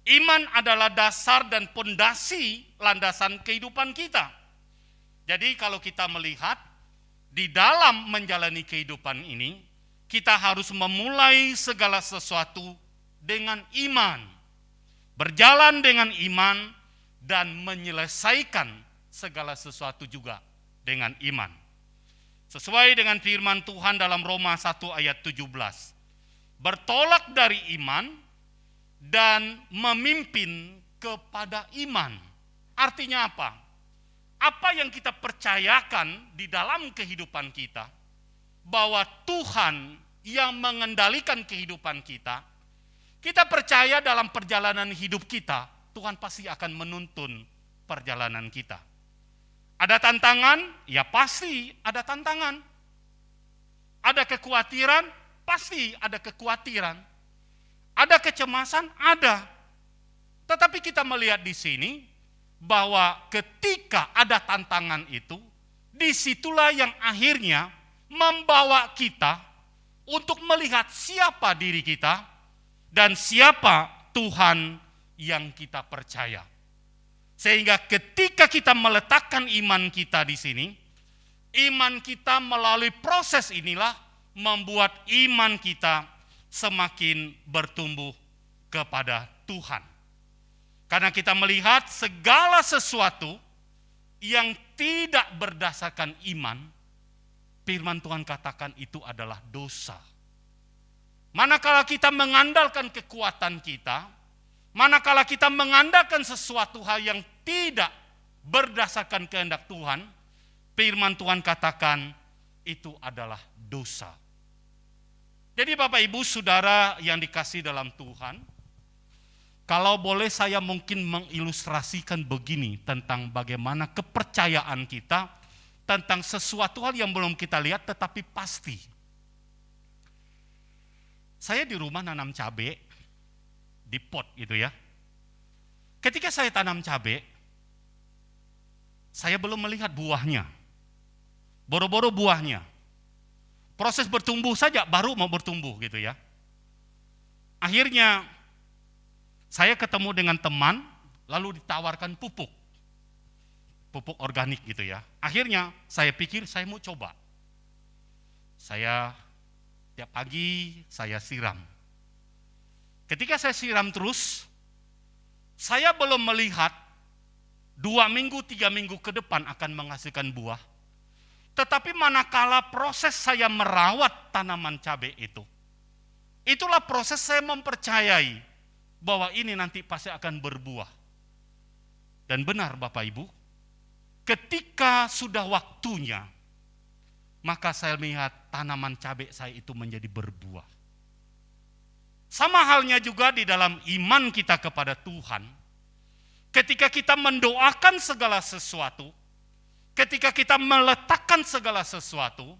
iman adalah dasar dan pondasi landasan kehidupan kita. Jadi kalau kita melihat di dalam menjalani kehidupan ini, kita harus memulai segala sesuatu dengan iman. Berjalan dengan iman dan menyelesaikan segala sesuatu juga dengan iman. Sesuai dengan firman Tuhan dalam Roma 1 ayat 17. Bertolak dari iman dan memimpin kepada iman. Artinya apa? Apa yang kita percayakan di dalam kehidupan kita, bahwa Tuhan yang mengendalikan kehidupan kita, kita percaya dalam perjalanan hidup kita, Tuhan pasti akan menuntun perjalanan kita. Ada tantangan? Ya pasti ada tantangan. Ada kekhawatiran? Pasti ada kekhawatiran. Ada kecemasan? Ada. Tetapi kita melihat di sini bahwa ketika ada tantangan itu, disitulah yang akhirnya membawa kita untuk melihat siapa diri kita dan siapa Tuhan yang kita percaya. Sehingga ketika kita meletakkan iman kita di sini, iman kita melalui proses inilah membuat iman kita semakin bertumbuh kepada Tuhan. Karena kita melihat segala sesuatu yang tidak berdasarkan iman, firman Tuhan katakan itu adalah dosa. Manakala kita mengandalkan kekuatan kita, manakala kita mengandalkan sesuatu hal yang tidak berdasarkan kehendak Tuhan, firman Tuhan katakan itu adalah dosa. Jadi Bapak Ibu Saudara yang dikasihi dalam Tuhan, kalau boleh saya mungkin mengilustrasikan begini tentang bagaimana kepercayaan kita tentang sesuatu hal yang belum kita lihat tetapi pasti. Saya di rumah nanam cabai di pot gitu ya. Ketika saya tanam cabai, saya belum melihat buahnya. Boro-boro buahnya. Proses bertumbuh saja baru mau bertumbuh gitu ya. Akhirnya saya ketemu dengan teman lalu ditawarkan pupuk. Pupuk organik gitu ya. Akhirnya saya pikir saya mau coba. Saya tiap pagi saya siram. Ketika saya siram terus, saya belum melihat 2 minggu, 3 minggu ke depan akan menghasilkan buah. Tetapi manakala proses saya merawat tanaman cabai itu, itulah proses saya mempercayai bahwa ini nanti pasti akan berbuah. Dan benar Bapak Ibu, ketika sudah waktunya, maka saya melihat tanaman cabai saya itu menjadi berbuah. Sama halnya juga di dalam iman kita kepada Tuhan. Ketika kita mendoakan segala sesuatu, ketika kita meletakkan segala sesuatu,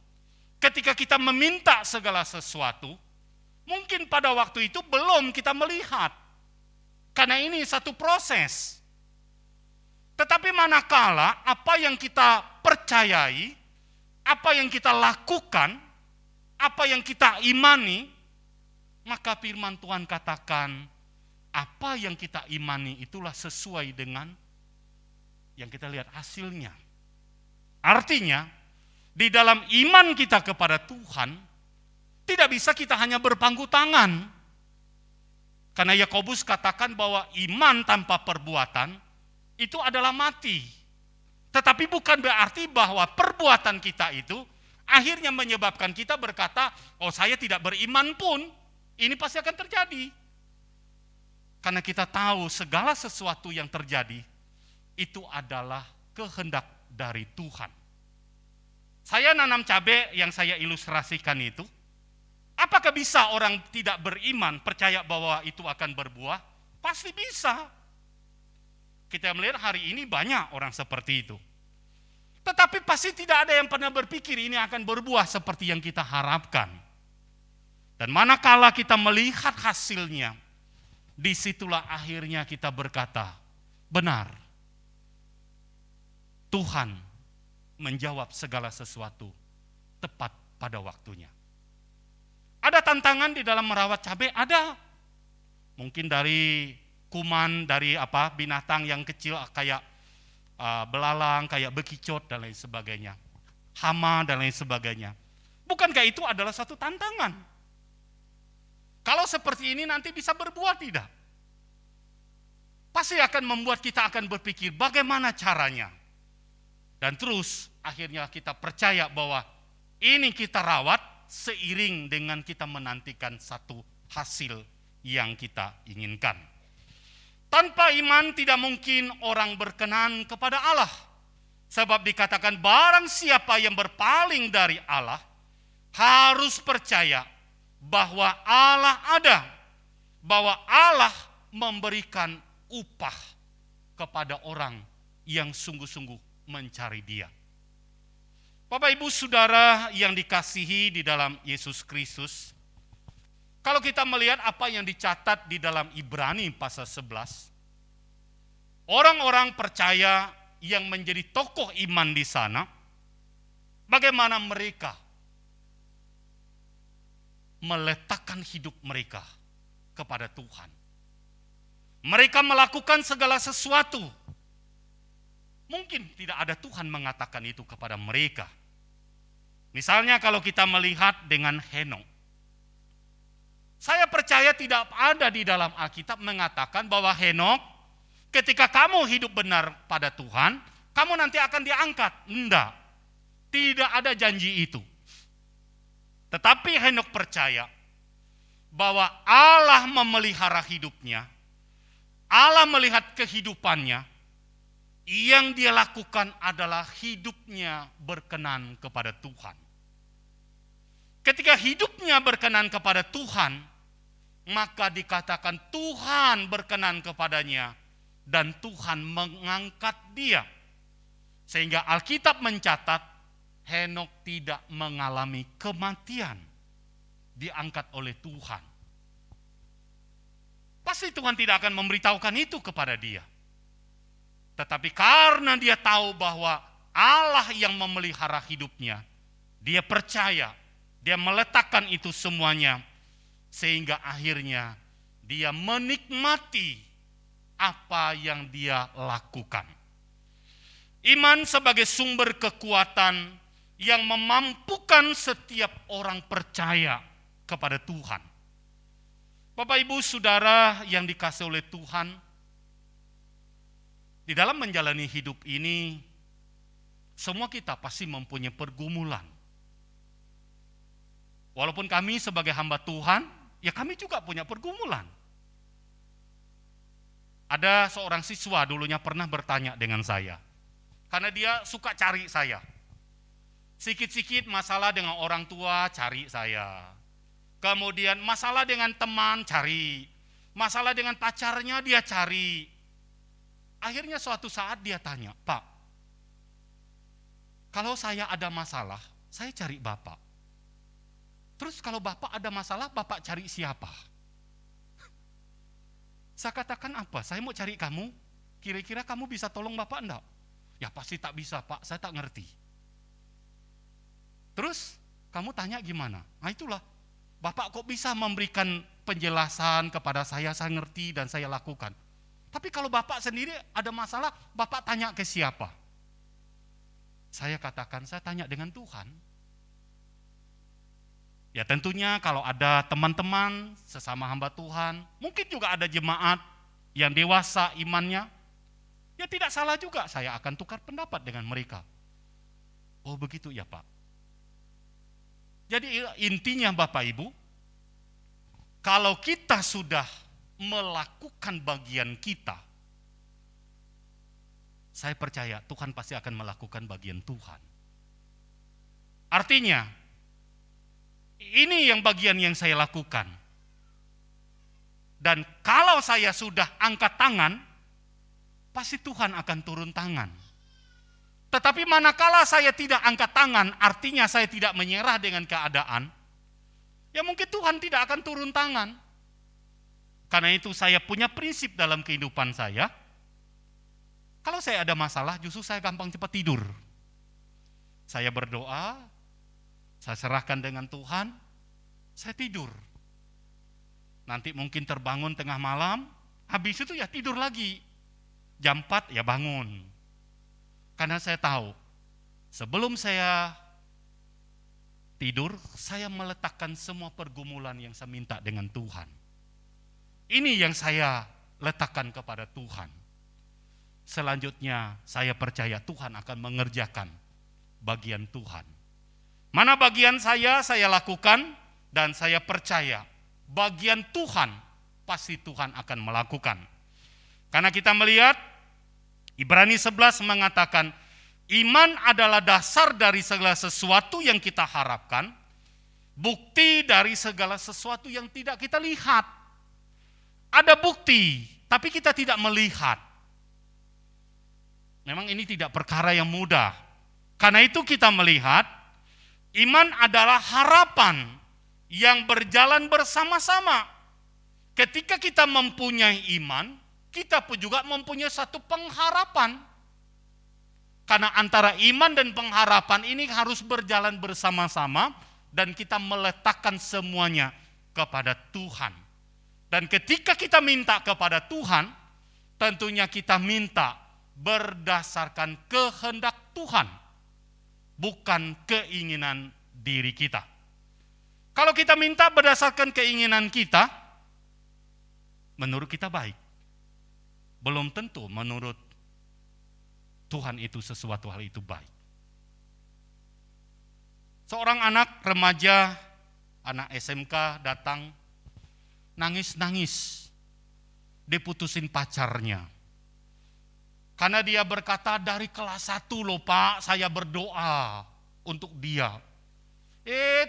ketika kita meminta segala sesuatu, mungkin pada waktu itu belum kita melihat. Karena ini satu proses. Tetapi manakala apa yang kita percayai, apa yang kita lakukan, apa yang kita imani, maka firman Tuhan katakan, apa yang kita imani itulah sesuai dengan yang kita lihat hasilnya. Artinya, di dalam iman kita kepada Tuhan, tidak bisa kita hanya berpangku tangan. Karena Yakobus katakan bahwa iman tanpa perbuatan itu adalah mati. Tetapi bukan berarti bahwa perbuatan kita itu akhirnya menyebabkan kita berkata, oh saya tidak beriman pun, ini pasti akan terjadi. Karena kita tahu segala sesuatu yang terjadi itu adalah kehendak dari Tuhan. Saya nanam cabai yang saya ilustrasikan itu, apakah bisa orang tidak beriman percaya bahwa itu akan berbuah? Pasti bisa. Kita melihat hari ini banyak orang seperti itu. Tetapi pasti tidak ada yang pernah berpikir ini akan berbuah seperti yang kita harapkan. Dan manakala kita melihat hasilnya, disitulah akhirnya kita berkata, benar, Tuhan menjawab segala sesuatu tepat pada waktunya. Ada tantangan di dalam merawat cabai? Ada. Mungkin dari kuman, dari binatang yang kecil kayak belalang, kayak bekicot dan lain sebagainya. Hama dan lain sebagainya. Bukankah itu adalah satu tantangan? Kalau seperti ini nanti bisa berbuah tidak? Pasti akan membuat kita akan berpikir bagaimana caranya. Dan terus akhirnya kita percaya bahwa ini kita rawat seiring dengan kita menantikan satu hasil yang kita inginkan. Tanpa iman tidak mungkin orang berkenan kepada Allah. Sebab dikatakan barang siapa yang berpaling dari Allah harus percaya bahwa Allah ada, bahwa Allah memberikan upah kepada orang yang sungguh-sungguh mencari Dia. Bapak Ibu Saudara yang dikasihi di dalam Yesus Kristus, kalau kita melihat apa yang dicatat di dalam Ibrani pasal 11, orang-orang percaya yang menjadi tokoh iman di sana, bagaimana mereka meletakkan hidup mereka kepada Tuhan. Mereka melakukan segala sesuatu. Mungkin tidak ada Tuhan mengatakan itu kepada mereka. Misalnya kalau kita melihat dengan Henok. Saya percaya tidak ada di dalam Alkitab mengatakan bahwa Henok, ketika kamu hidup benar pada Tuhan, kamu nanti akan diangkat. Tidak. Tidak ada janji itu. Tetapi Henok percaya bahwa Allah memelihara hidupnya, Allah melihat kehidupannya, yang dia lakukan adalah hidupnya berkenan kepada Tuhan. Ketika hidupnya berkenan kepada Tuhan, maka dikatakan Tuhan berkenan kepadanya dan Tuhan mengangkat dia. Sehingga Alkitab mencatat Henok tidak mengalami kematian, diangkat oleh Tuhan. Pasti Tuhan tidak akan memberitahukan itu kepada dia. Tetapi karena dia tahu bahwa Allah yang memelihara hidupnya, dia percaya, dia meletakkan itu semuanya, sehingga akhirnya dia menikmati apa yang dia lakukan. Iman sebagai sumber kekuatan yang memampukan setiap orang percaya kepada Tuhan. Bapak Ibu Saudara yang dikasihi oleh Tuhan, di dalam menjalani hidup ini, semua kita pasti mempunyai pergumulan. Walaupun kami sebagai hamba Tuhan, ya kami juga punya pergumulan. Ada seorang siswa dulunya pernah bertanya dengan saya, karena dia suka cari saya. Sikit-sikit masalah dengan orang tua, cari saya. Kemudian masalah dengan teman, cari. Masalah dengan pacarnya, dia cari. Akhirnya suatu saat dia tanya, Pak, kalau saya ada masalah, saya cari Bapak. Terus kalau Bapak ada masalah, Bapak cari siapa? Saya katakan apa? Saya mau cari kamu, kira-kira kamu bisa tolong Bapak enggak? Ya pasti tak bisa Pak, saya tak ngerti. Terus kamu tanya gimana? Nah itulah, Bapak kok bisa memberikan penjelasan kepada saya ngerti dan saya lakukan. Tapi kalau Bapak sendiri ada masalah, Bapak tanya ke siapa? Saya katakan, saya tanya dengan Tuhan. Ya tentunya kalau ada teman-teman sesama hamba Tuhan, mungkin juga ada jemaat yang dewasa imannya, ya tidak salah juga saya akan tukar pendapat dengan mereka. Oh begitu ya Pak. Jadi intinya Bapak Ibu, kalau kita sudah melakukan bagian kita, saya percaya Tuhan pasti akan melakukan bagian Tuhan. Artinya, ini yang bagian yang saya lakukan. Dan kalau saya sudah angkat tangan, pasti Tuhan akan turun tangan. Tetapi manakala saya tidak angkat tangan, artinya saya tidak menyerah dengan keadaan, ya mungkin Tuhan tidak akan turun tangan. Karena itu saya punya prinsip dalam kehidupan saya, kalau saya ada masalah justru saya gampang cepat tidur. Saya berdoa, saya serahkan dengan Tuhan, saya tidur. Nanti mungkin terbangun tengah malam, habis itu ya tidur lagi. Jam 4 ya bangun. Karena saya tahu, sebelum saya tidur, saya meletakkan semua pergumulan yang saya minta dengan Tuhan. Ini yang saya letakkan kepada Tuhan. Selanjutnya saya percaya Tuhan akan mengerjakan bagian Tuhan. Mana bagian saya lakukan, dan saya percaya bagian Tuhan pasti Tuhan akan melakukan. Karena kita melihat Ibrani 11 mengatakan iman adalah dasar dari segala sesuatu yang kita harapkan, bukti dari segala sesuatu yang tidak kita lihat. Ada bukti, tapi kita tidak melihat. Memang ini tidak perkara yang mudah. Karena itu kita melihat iman adalah harapan yang berjalan bersama-sama. Ketika kita mempunyai iman, kita pun juga mempunyai satu pengharapan. Karena antara iman dan pengharapan ini harus berjalan bersama-sama dan kita meletakkan semuanya kepada Tuhan. Dan ketika kita minta kepada Tuhan, tentunya kita minta berdasarkan kehendak Tuhan, bukan keinginan diri kita. Kalau kita minta berdasarkan keinginan kita, menurut kita baik. Belum tentu menurut Tuhan itu sesuatu hal itu baik. Seorang anak remaja, anak SMK datang, nangis-nangis, diputusin pacarnya. Karena dia berkata, dari kelas 1 loh Pak, saya berdoa untuk dia.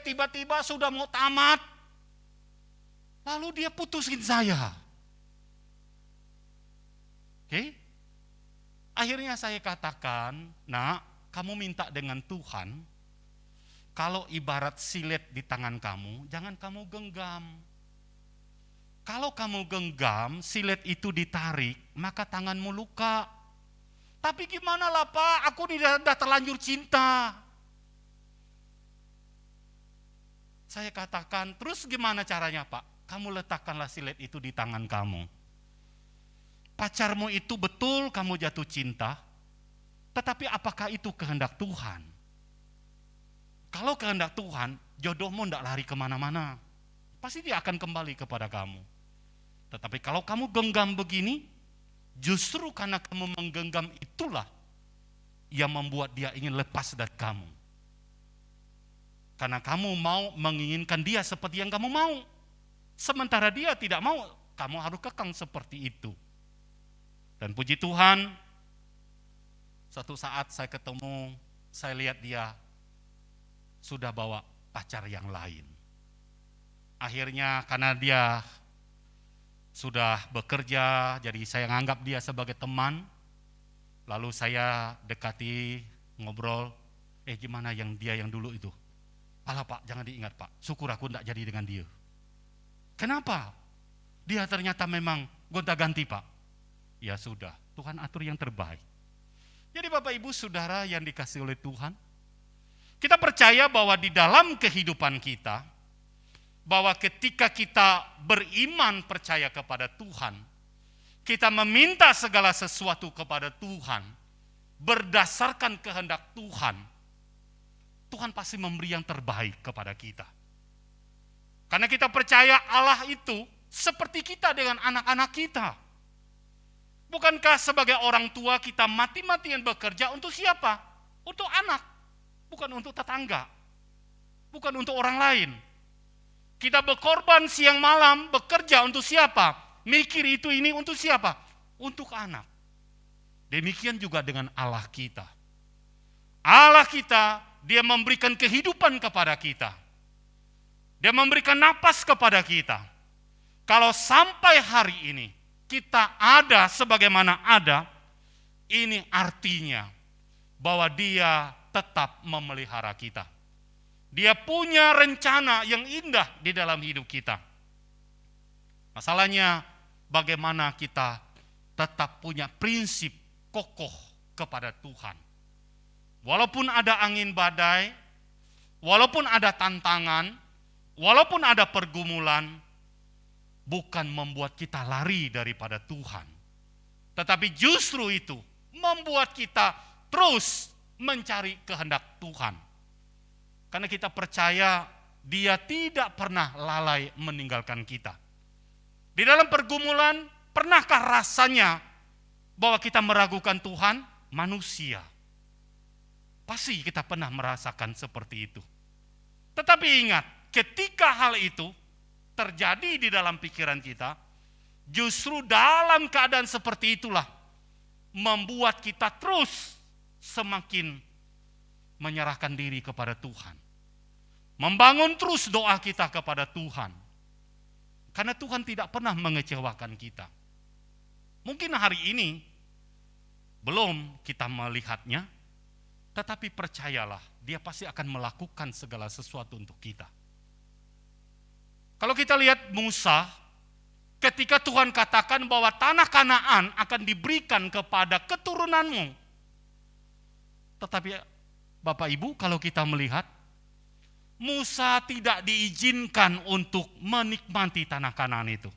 Tiba-tiba sudah mau tamat, lalu dia putusin saya. Oke? Akhirnya saya katakan, nak, kamu minta dengan Tuhan, kalau ibarat silet di tangan kamu, jangan kamu genggam. Kalau kamu genggam, silet itu ditarik, maka tanganmu luka. Tapi gimana lah Pak, aku sudah terlanjur cinta. Saya katakan, terus gimana caranya Pak? Kamu letakkanlah silet itu di tangan kamu. Pacarmu itu betul kamu jatuh cinta, tetapi apakah itu kehendak Tuhan? Kalau kehendak Tuhan, jodohmu tidak lari kemana-mana. Pasti dia akan kembali kepada kamu. Tetapi kalau kamu genggam begini, justru karena kamu menggenggam itulah yang membuat dia ingin lepas dari kamu. Karena kamu mau menginginkan dia seperti yang kamu mau. Sementara dia tidak mau, kamu harus kekang seperti itu. Dan puji Tuhan, satu saat saya ketemu, saya lihat dia sudah bawa pacar yang lain. Akhirnya karena dia sudah bekerja, jadi saya anggap dia sebagai teman. Lalu saya dekati, ngobrol, gimana yang dia yang dulu itu? Alah Pak, jangan diingat Pak, syukur aku tidak jadi dengan dia. Kenapa? Dia ternyata memang gonta-ganti Pak. Ya sudah, Tuhan atur yang terbaik. Jadi Bapak Ibu Saudara yang dikasihi oleh Tuhan, kita percaya bahwa di dalam kehidupan kita, bahwa ketika kita beriman percaya kepada Tuhan, kita meminta segala sesuatu kepada Tuhan, berdasarkan kehendak Tuhan, Tuhan pasti memberi yang terbaik kepada kita. Karena kita percaya Allah itu seperti kita dengan anak-anak kita. Bukankah sebagai orang tua kita mati-matian bekerja untuk siapa? Untuk anak, bukan untuk tetangga, bukan untuk orang lain. Kita berkorban siang malam bekerja untuk siapa? Mikir itu ini untuk siapa? Untuk anak. Demikian juga dengan Allah kita. Allah kita, dia memberikan kehidupan kepada kita. Dia memberikan napas kepada kita. Kalau sampai hari ini kita ada sebagaimana ada, ini artinya bahwa dia tetap memelihara kita. Dia punya rencana yang indah di dalam hidup kita. Masalahnya bagaimana kita tetap punya prinsip kokoh kepada Tuhan. walaupun ada angin badai, walaupun ada tantangan, walaupun ada pergumulan, bukan membuat kita lari daripada Tuhan. Tetapi justru itu membuat kita terus mencari kehendak Tuhan. Karena kita percaya Dia tidak pernah lalai meninggalkan kita. Di dalam pergumulan, pernahkah rasanya bahwa kita meragukan Tuhan? Manusia. Pasti kita pernah merasakan seperti itu. Tetapi ingat, ketika hal itu terjadi di dalam pikiran kita, justru dalam keadaan seperti itulah membuat kita terus semakin menyerahkan diri kepada Tuhan. Membangun terus doa kita kepada Tuhan. Karena Tuhan tidak pernah mengecewakan kita. Mungkin hari ini belum kita melihatnya, tetapi percayalah, Dia pasti akan melakukan segala sesuatu untuk kita. Kalau kita lihat Musa, ketika Tuhan katakan bahwa tanah Kanaan akan diberikan kepada keturunanmu. Tetapi Bapak Ibu, kalau kita melihat, Musa tidak diizinkan untuk menikmati tanah Kanaan itu.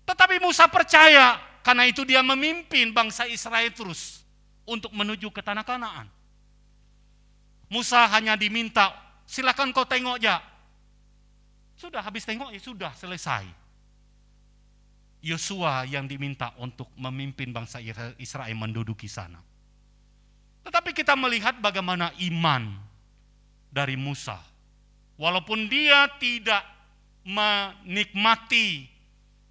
Tetapi Musa percaya, karena itu dia memimpin bangsa Israel terus untuk menuju ke tanah Kanaan. Musa hanya diminta, silakan kau tengok ya. Sudah habis tengok, ya sudah selesai. Yosua yang diminta untuk memimpin bangsa Israel menduduki sana. Tetapi kita melihat bagaimana iman dari Musa. Walaupun dia tidak menikmati,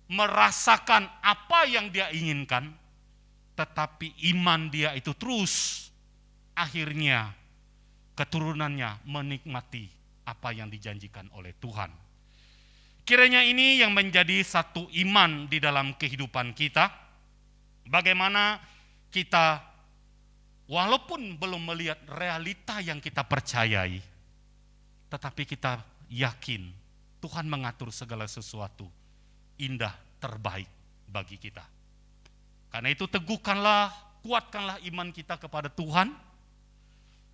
merasakan apa yang dia inginkan, tetapi iman dia itu terus akhirnya keturunannya menikmati apa yang dijanjikan oleh Tuhan. Kiranya ini yang menjadi satu iman di dalam kehidupan kita. Bagaimana kita walaupun belum melihat realita yang kita percayai, tetapi kita yakin Tuhan mengatur segala sesuatu indah terbaik bagi kita. Karena itu teguhkanlah, kuatkanlah iman kita kepada Tuhan.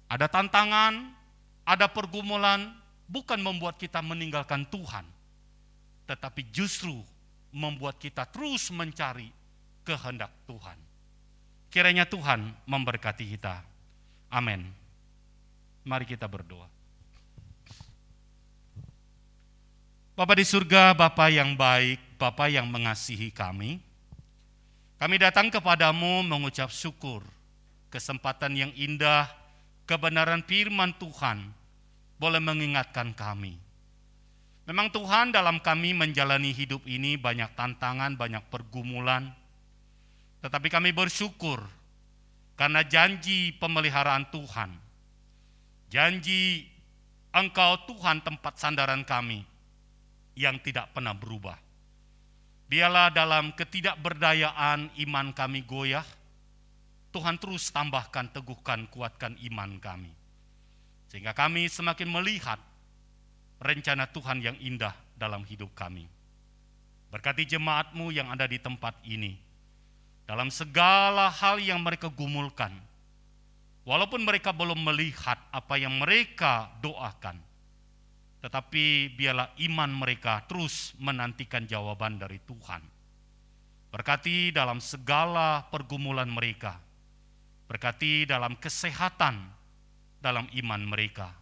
Ada tantangan, ada pergumulan, bukan membuat kita meninggalkan Tuhan, tetapi justru membuat kita terus mencari kehendak Tuhan. Kiranya Tuhan memberkati kita. Amin. Mari kita berdoa. Bapa di surga, Bapa yang baik, Bapa yang mengasihi kami datang kepadamu mengucap syukur, kesempatan yang indah, kebenaran firman Tuhan boleh mengingatkan kami. Memang Tuhan, dalam kami menjalani hidup ini banyak tantangan, banyak pergumulan, tetapi kami bersyukur karena janji pemeliharaan Tuhan, janji Engkau Tuhan tempat sandaran kami yang tidak pernah berubah. Biarlah dalam ketidakberdayaan iman kami goyah, Tuhan terus tambahkan, teguhkan, kuatkan iman kami. Sehingga kami semakin melihat rencana Tuhan yang indah dalam hidup kami. Berkati jemaat-Mu yang ada di tempat ini, dalam segala hal yang mereka gumulkan, walaupun mereka belum melihat apa yang mereka doakan, tetapi biarlah iman mereka terus menantikan jawaban dari Tuhan. Berkati dalam segala pergumulan mereka, berkati dalam kesehatan, dalam iman mereka.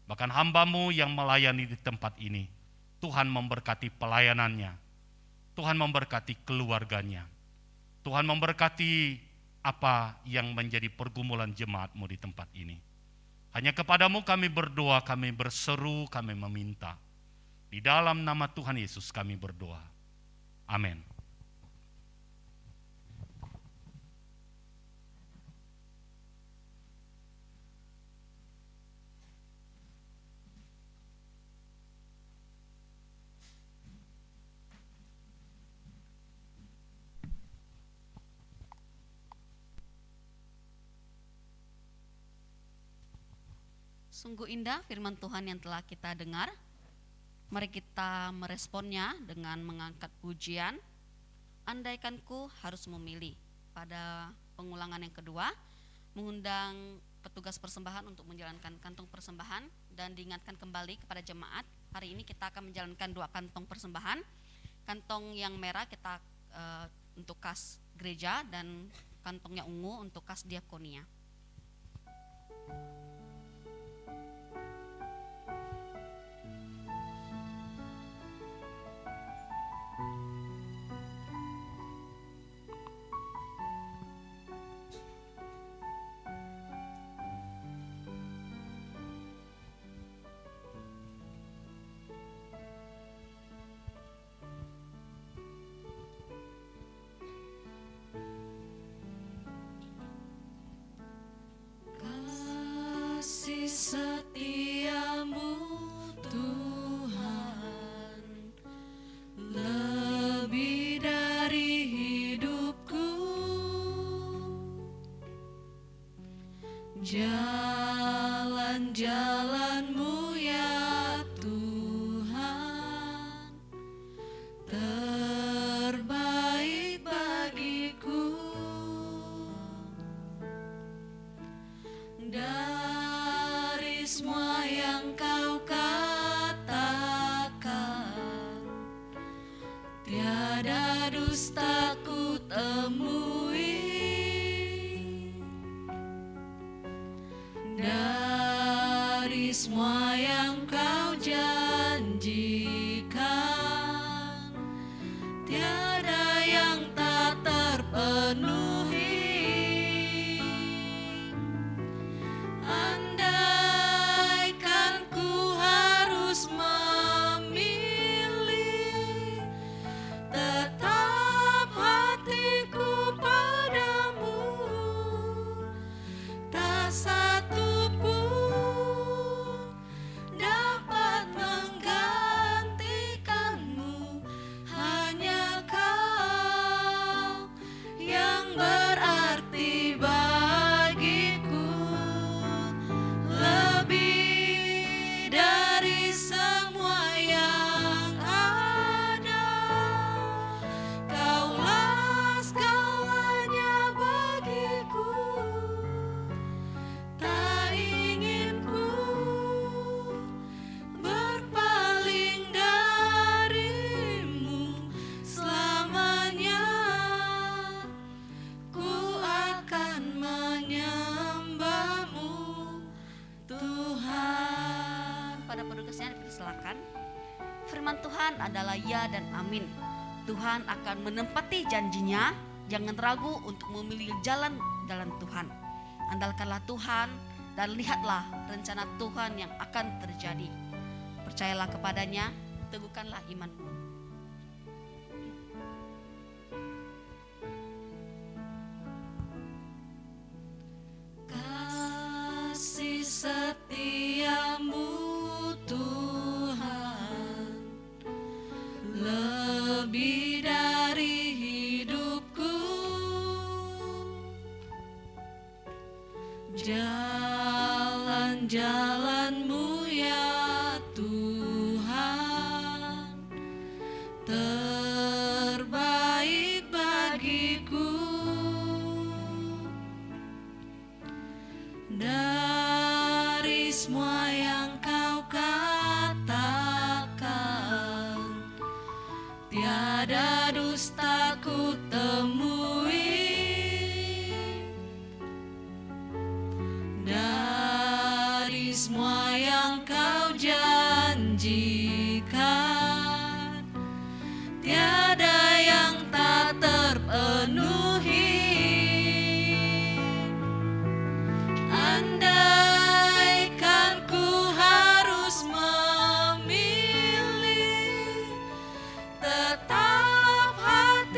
Bahkan hamba-Mu yang melayani di tempat ini, Tuhan memberkati pelayanannya, Tuhan memberkati keluarganya, Tuhan memberkati apa yang menjadi pergumulan jemaat-Mu di tempat ini. Hanya kepadamu kami berdoa, kami berseru, kami meminta. Di dalam nama Tuhan Yesus kami berdoa. Amin. Sungguh indah firman Tuhan yang telah kita dengar. Mari kita meresponnya dengan mengangkat pujian. Andaikanku harus memilih. Pada pengulangan yang kedua, mengundang petugas persembahan untuk menjalankan kantong persembahan, dan diingatkan kembali kepada jemaat, hari ini kita akan menjalankan 2 kantong persembahan. Kantong yang merah kita untuk kas gereja, dan kantong yang ungu untuk kas diakonia. Kasih setiamu Tuhan lebih dari hidupku, jalan-jalanmu ya Tuhan terbaik bagiku. Dari semua yang kau katakan, tiada dusta ku temui. Dari semua yang kau janjikan, tiada yang tak terpenuhi. Andaikan ku harus memilih, tetap hatiku padamu, tak satu pun dapat menggantikanmu. Hanya kau yang berarti bagiku, lebih dari semua yang ada. Kaulah segalanya bagiku, tak ingin ku berpaling darimu selamanya. Ku akan menyembahmu Tuhan. Pada petugasnya dipersilakan. Firman Tuhan adalah ya dan amin. Tuhan akan menempati janjinya. Jangan ragu untuk memilih jalan-jalan Tuhan. Andalkanlah Tuhan dan lihatlah rencana Tuhan yang akan terjadi. Percayalah kepadanya, teguhkanlah imanmu. Kasih setiamu Tuhan lebih dari hidupku, jalan-jalanmu ya Tuhan terbaik bagiku. Dari semua yang kau katakan, tiada dusta ku temui. Dari semua yang kau janjikan, tiada yang tak terpenuhi. Andaikan ku harus memilih, tetap hati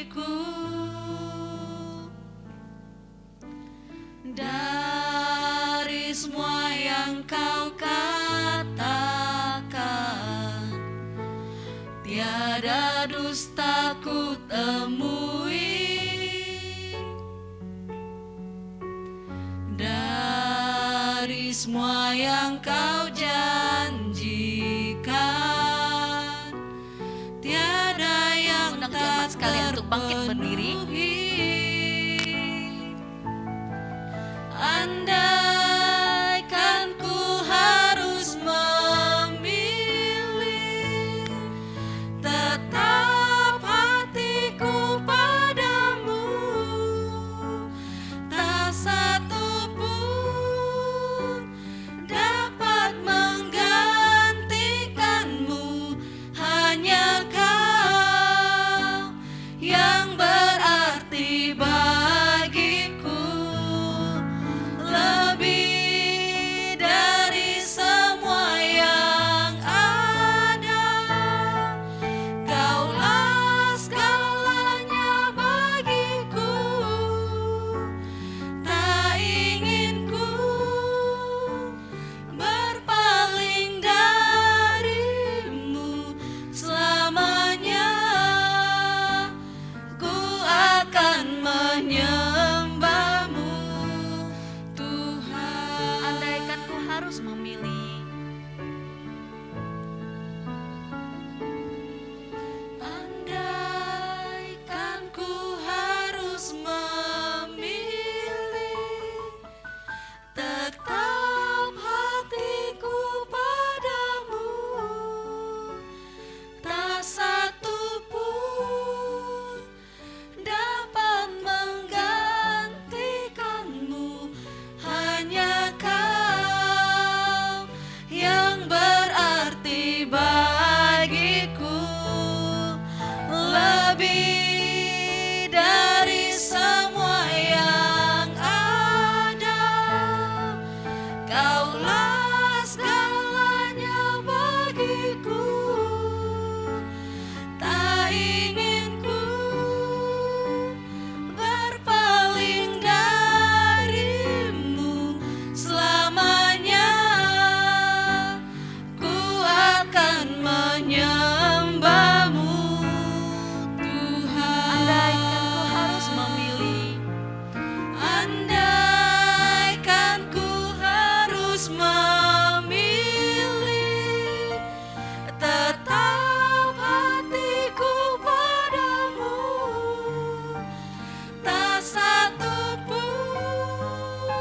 bagiku. Dari semua yang kau katakan, tiada dusta ku temui. Dari semua yang kau janjikan, tiada yang Undang tak jemaat sekalian untuk bangkit berdiri. terpenuhi. Andaikan ku harus memilih, tetap hatiku padamu, tak satu pun dapat menggantikanmu. Hanya kau yang berarti bagiku, lebih dari semua yang ada. Kaulah segalanya bagiku, tak ingin ku berpaling darimu selamanya. Ku akan menyembahmu, Tuhan. Andaikan ku harus memilih, Andaikan ku harus memilih, tetap hatiku padamu, tak satu pun dapat menggantikanmu. Hanya kau yang berarti bagiku, lebih dari semua yang ada. Kaulah segalanya bagiku, tak ingin ku berpaling darimu selamanya. Ku akan menyembahmu, Tuhan. andaikan ku harus memilih, Andaikan ku harus memilih, tetap hatiku padamu, tak satu pun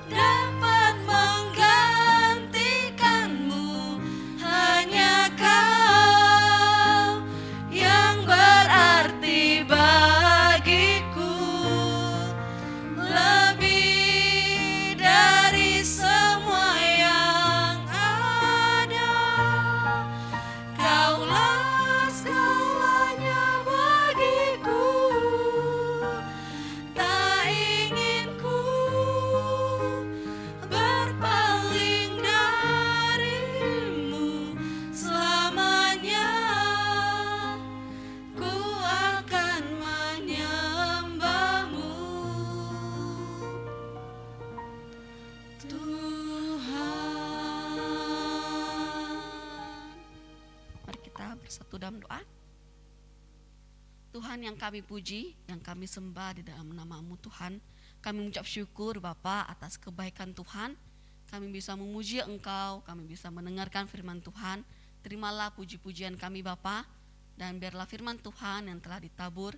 dapat menggantikanmu. Hanya kau yang berarti bagiku, lebih dari semua yang ada. Kaulah segalanya bagiku, tak ingin ku berpaling darimu selamanya. Ku akan menyembahmu, Tuhan. mari kita bersatu dalam doa. Tuhan yang kami puji, yang kami sembah di dalam nama-Mu Tuhan, kami mengucap syukur Bapa atas kebaikan Tuhan. Kami bisa memuji Engkau, kami bisa mendengarkan firman Tuhan. Terimalah puji-pujian kami Bapa, dan biarlah firman Tuhan yang telah ditabur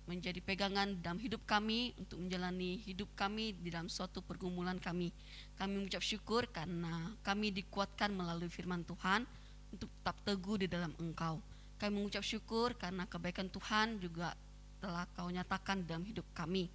menjadi pegangan dalam hidup kami untuk menjalani hidup kami di dalam suatu pergumulan kami. Kami mengucap syukur karena kami dikuatkan melalui firman Tuhan untuk tetap teguh di dalam Engkau. Kami mengucap syukur karena kebaikan Tuhan juga telah Kau nyatakan dalam hidup kami.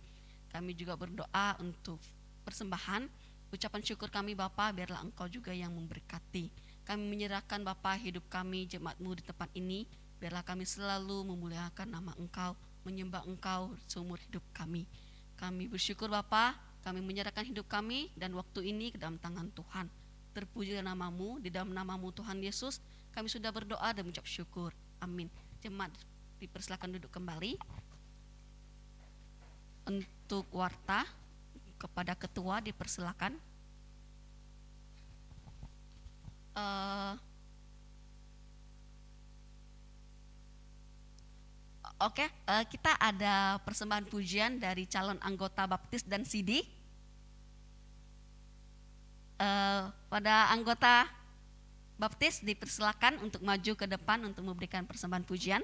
Kami juga berdoa untuk persembahan, ucapan syukur kami Bapa, biarlah Engkau juga yang memberkati. Kami menyerahkan Bapa hidup kami, jemaat-Mu di tempat ini, biarlah kami selalu memuliakan nama Engkau, menyembah Engkau seumur hidup kami. Kami bersyukur Bapa, kami menyerahkan hidup kami dan waktu ini ke dalam tangan Tuhan. Terpuji nama-Mu, di dalam nama-Mu Tuhan Yesus, kami sudah berdoa dan mengucap syukur. Amin. Jemaat dipersilakan duduk kembali. Untuk warta, kepada ketua dipersilakan. Oke, kita ada persembahan pujian dari calon anggota baptis dan CD. Pada anggota baptis dipersilakan untuk maju ke depan untuk memberikan persembahan pujian.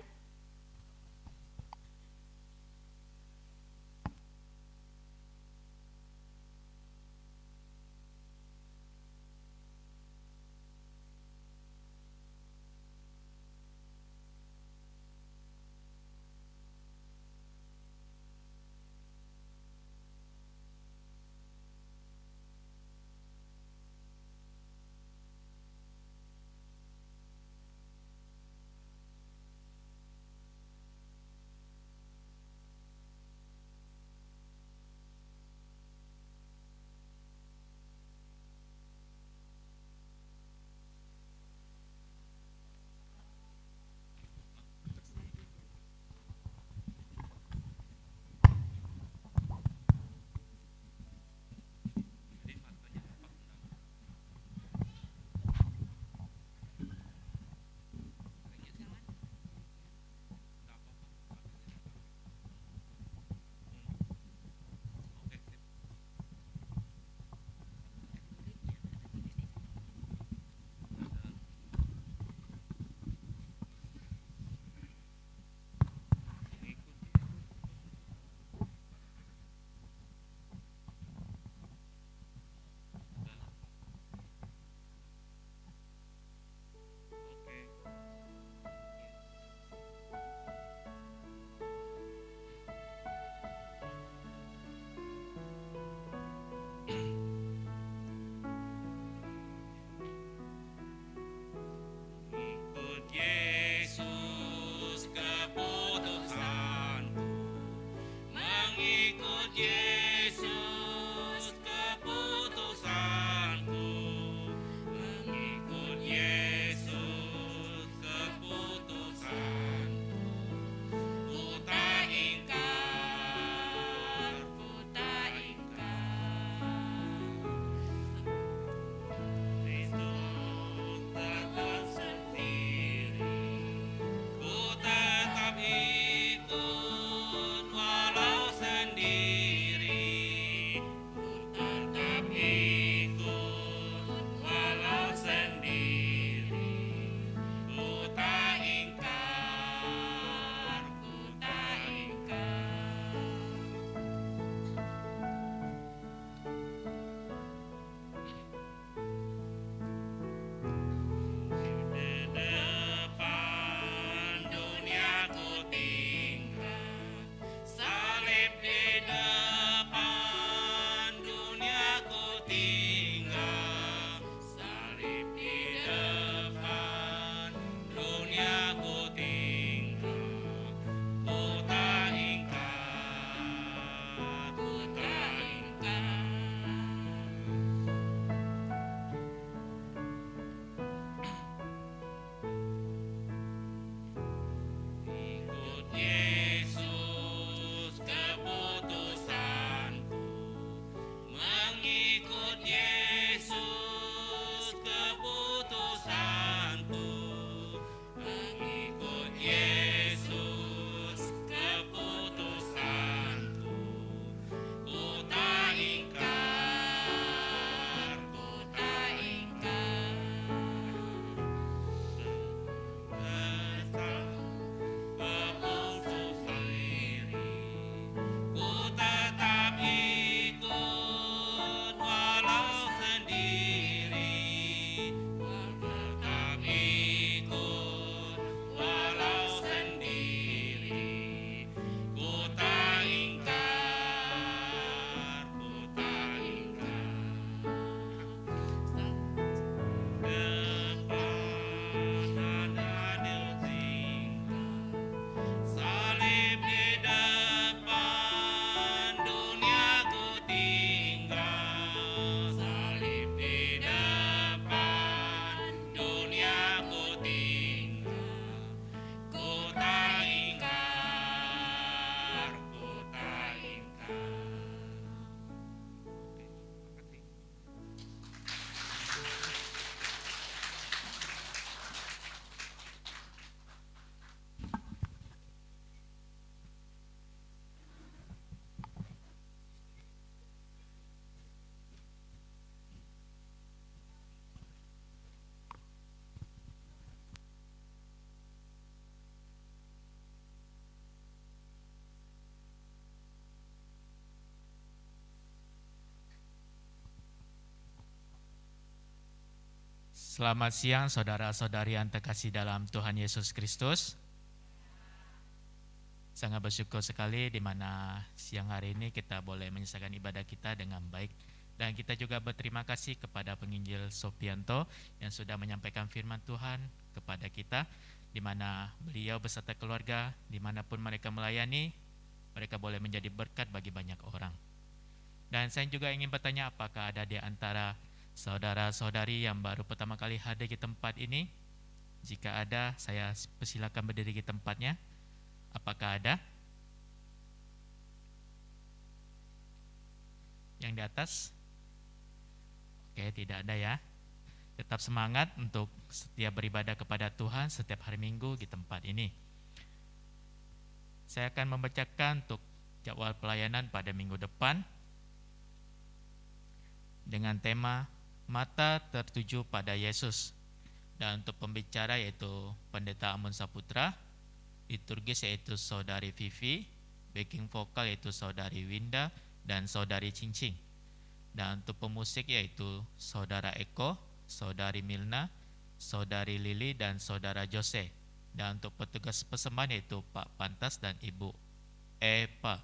Selamat siang saudara-saudari yang terkasih dalam Tuhan Yesus Kristus. Sangat bersyukur sekali di mana siang hari ini kita boleh menyelesaikan ibadah kita dengan baik. Dan kita juga berterima kasih kepada penginjil Sopianto yang sudah menyampaikan firman Tuhan kepada kita, di mana beliau beserta keluarga, dimanapun mereka melayani, mereka boleh menjadi berkat bagi banyak orang. Dan saya juga ingin bertanya, apakah ada di antara saudara-saudari yang baru pertama kali hadir di tempat ini? Jika ada, saya persilakan berdiri di tempatnya. Apakah ada? Yang di atas? Oke, tidak ada ya. Tetap semangat untuk setiap beribadah kepada Tuhan setiap hari Minggu di tempat ini. Saya akan membacakan untuk jadwal pelayanan pada minggu depan dengan tema Mata tertuju pada Yesus. Dan untuk pembicara yaitu Pendeta Amun Saputra, liturgis yaitu Saudari Vivi, backing vokal yaitu Saudari Winda dan Saudari Cincing. Dan untuk pemusik yaitu Saudara Eko, Saudari Milna, Saudari Lili dan Saudara Jose. Dan untuk petugas persembahan yaitu Pak Pantas dan Ibu Epa.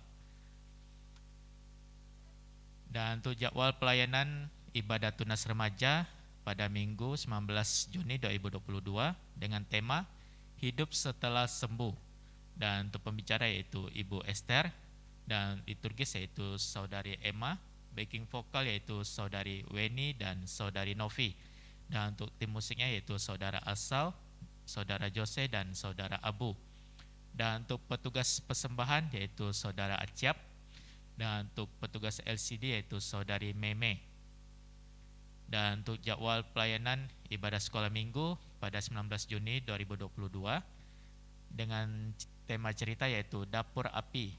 Dan untuk jadwal pelayanan ibadah tunas remaja pada Minggu 19 Juni 2022 dengan tema Hidup Setelah Sembuh. Dan untuk pembicara yaitu Ibu Esther, dan liturgis yaitu Saudari Emma, backing vokal yaitu Saudari Weni dan Saudari Novi. Dan untuk tim musiknya yaitu Saudara Asal, Saudara Jose dan Saudara Abu. Dan untuk petugas persembahan yaitu Saudara Aciap, dan untuk petugas LCD yaitu Saudari Meme. Dan untuk jadwal pelayanan ibadah sekolah minggu pada 19 Juni 2022 dengan tema cerita yaitu Dapur Api.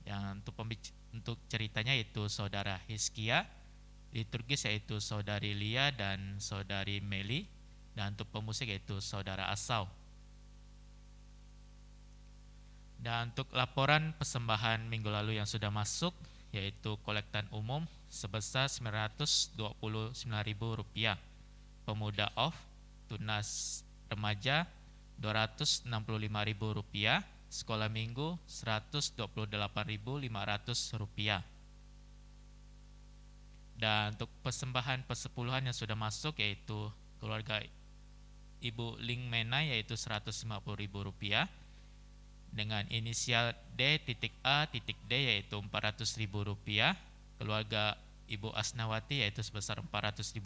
Yang untuk ceritanya yaitu Saudara Hizkia, liturgis yaitu Saudari Lia dan Saudari Meli, dan untuk pemusik yaitu Saudara Asau. Dan untuk laporan persembahan minggu lalu yang sudah masuk yaitu kolektan umum sebesar Rp929.000, pemuda off, tunas remaja Rp265.000, sekolah minggu Rp128.500. Dan untuk persembahan persepuluhan yang sudah masuk yaitu keluarga Ibu Ling Mena yaitu Rp150.000, dengan inisial D.A.D yaitu Rp400.000, keluarga Ibu Asnawati yaitu sebesar Rp400.000,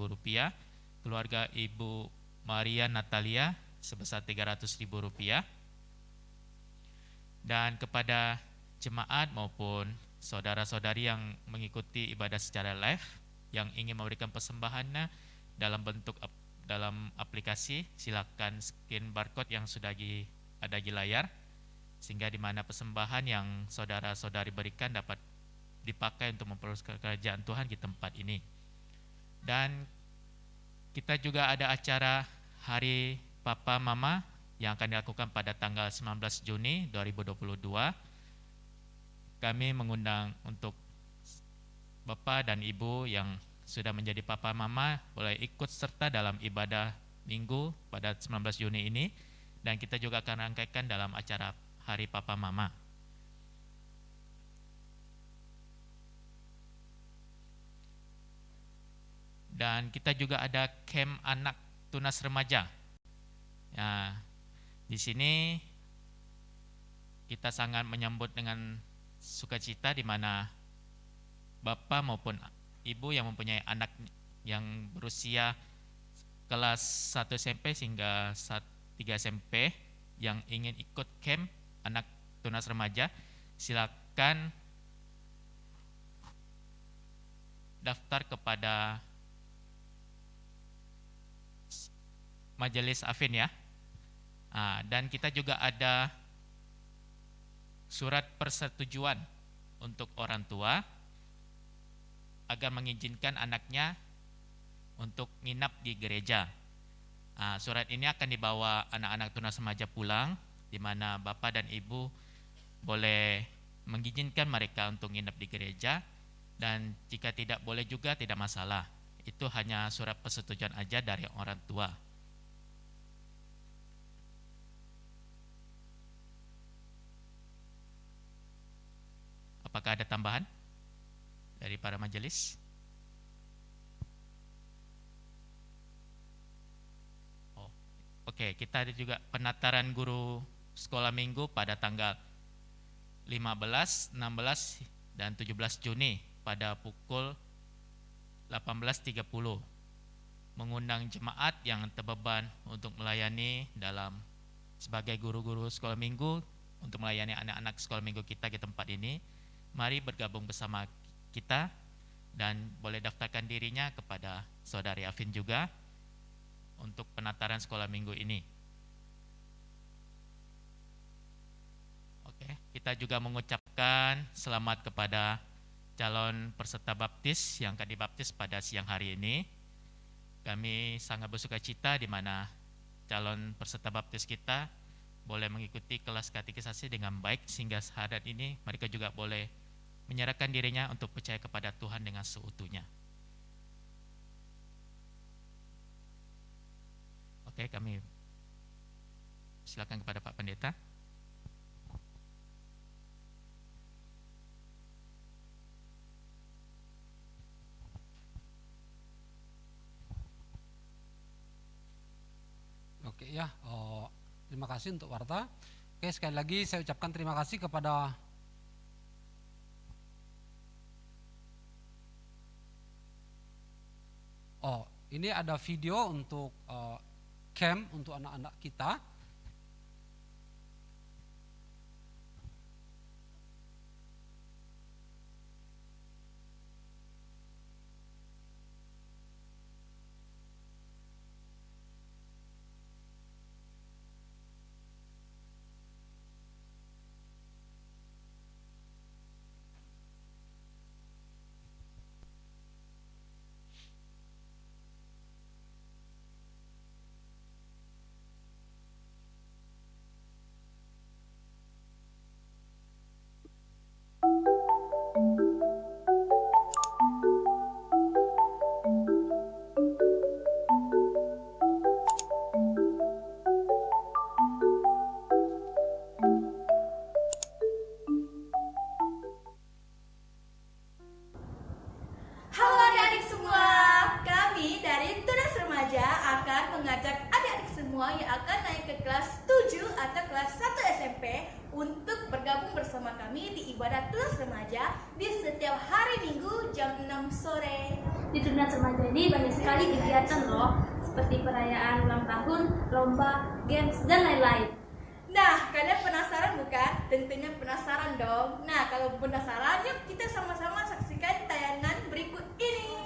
keluarga Ibu Maria Natalia sebesar Rp300.000. Dan kepada jemaat maupun saudara-saudari yang mengikuti ibadah secara live yang ingin memberikan persembahannya dalam aplikasi, silakan scan barcode yang sudah ada di layar, sehingga di mana persembahan yang saudara-saudari berikan dapat dipakai untuk memperluas kerajaan Tuhan di tempat ini. Dan kita juga ada acara Hari Papa Mama yang akan dilakukan pada tanggal 19 Juni 2022. Kami mengundang untuk Bapak dan Ibu yang sudah menjadi Papa Mama boleh ikut serta dalam ibadah Minggu pada 19 Juni ini, dan kita juga akan rangkaikan dalam acara Hari Papa Mama. Dan kita juga ada camp anak tunas remaja. Ya, di sini kita sangat menyambut dengan sukacita di mana Bapak maupun Ibu yang mempunyai anak yang berusia kelas 1 SMP hingga 3 SMP yang ingin ikut camp anak tunas remaja, silakan daftar kepada Majelis Afin ya. Dan kita juga ada surat persetujuan untuk orang tua agar mengizinkan anaknya untuk nginap di gereja. Surat ini akan dibawa anak-anak tunas remaja pulang, di mana Bapak dan Ibu boleh mengizinkan mereka untuk nginap di gereja, dan jika tidak boleh juga tidak masalah. Itu hanya surat persetujuan aja dari orang tua. Apakah ada tambahan dari para majelis? Oh, oke, kita ada juga penataran guru sekolah minggu pada tanggal 15, 16, dan 17 Juni pada pukul 18.30. Mengundang jemaat yang terbeban untuk melayani sebagai guru-guru sekolah minggu untuk melayani anak-anak sekolah minggu kita di tempat ini. Mari bergabung bersama kita dan boleh daftarkan dirinya kepada saudari Afin juga untuk penataran sekolah minggu ini. Oke, kita juga mengucapkan selamat kepada calon peserta baptis yang akan dibaptis pada siang hari ini. Kami sangat bersuka cita di mana calon peserta baptis kita boleh mengikuti kelas katekisasi dengan baik sehingga syahadat ini mereka juga boleh menyerahkan dirinya untuk percaya kepada Tuhan dengan seutuhnya. Oke, kami silakan kepada Pak Pendeta. Oke ya, terima kasih untuk Warta. Oke, sekali lagi saya ucapkan terima kasih kepada ini ada video untuk camp untuk anak-anak kita. Halo adik-adik semua, kami dari Tunas Remaja akan mengajak adik-adik semua yang akan naik ke kelas 7 atau kelas 1 SMP untuk bergabung bersama kami di ibadah Tunas Remaja di setiap hari Minggu jam 6 sore. Di Tunas Remaja ini banyak sekali kegiatan loh, seperti perayaan ulang tahun, lomba, games, dan lain-lain. Nah, kalian penasaran bukan? Tentunya penasaran dong. Nah, kalau penasaran, yuk kita sama-sama saksikan tayangan berikut ini.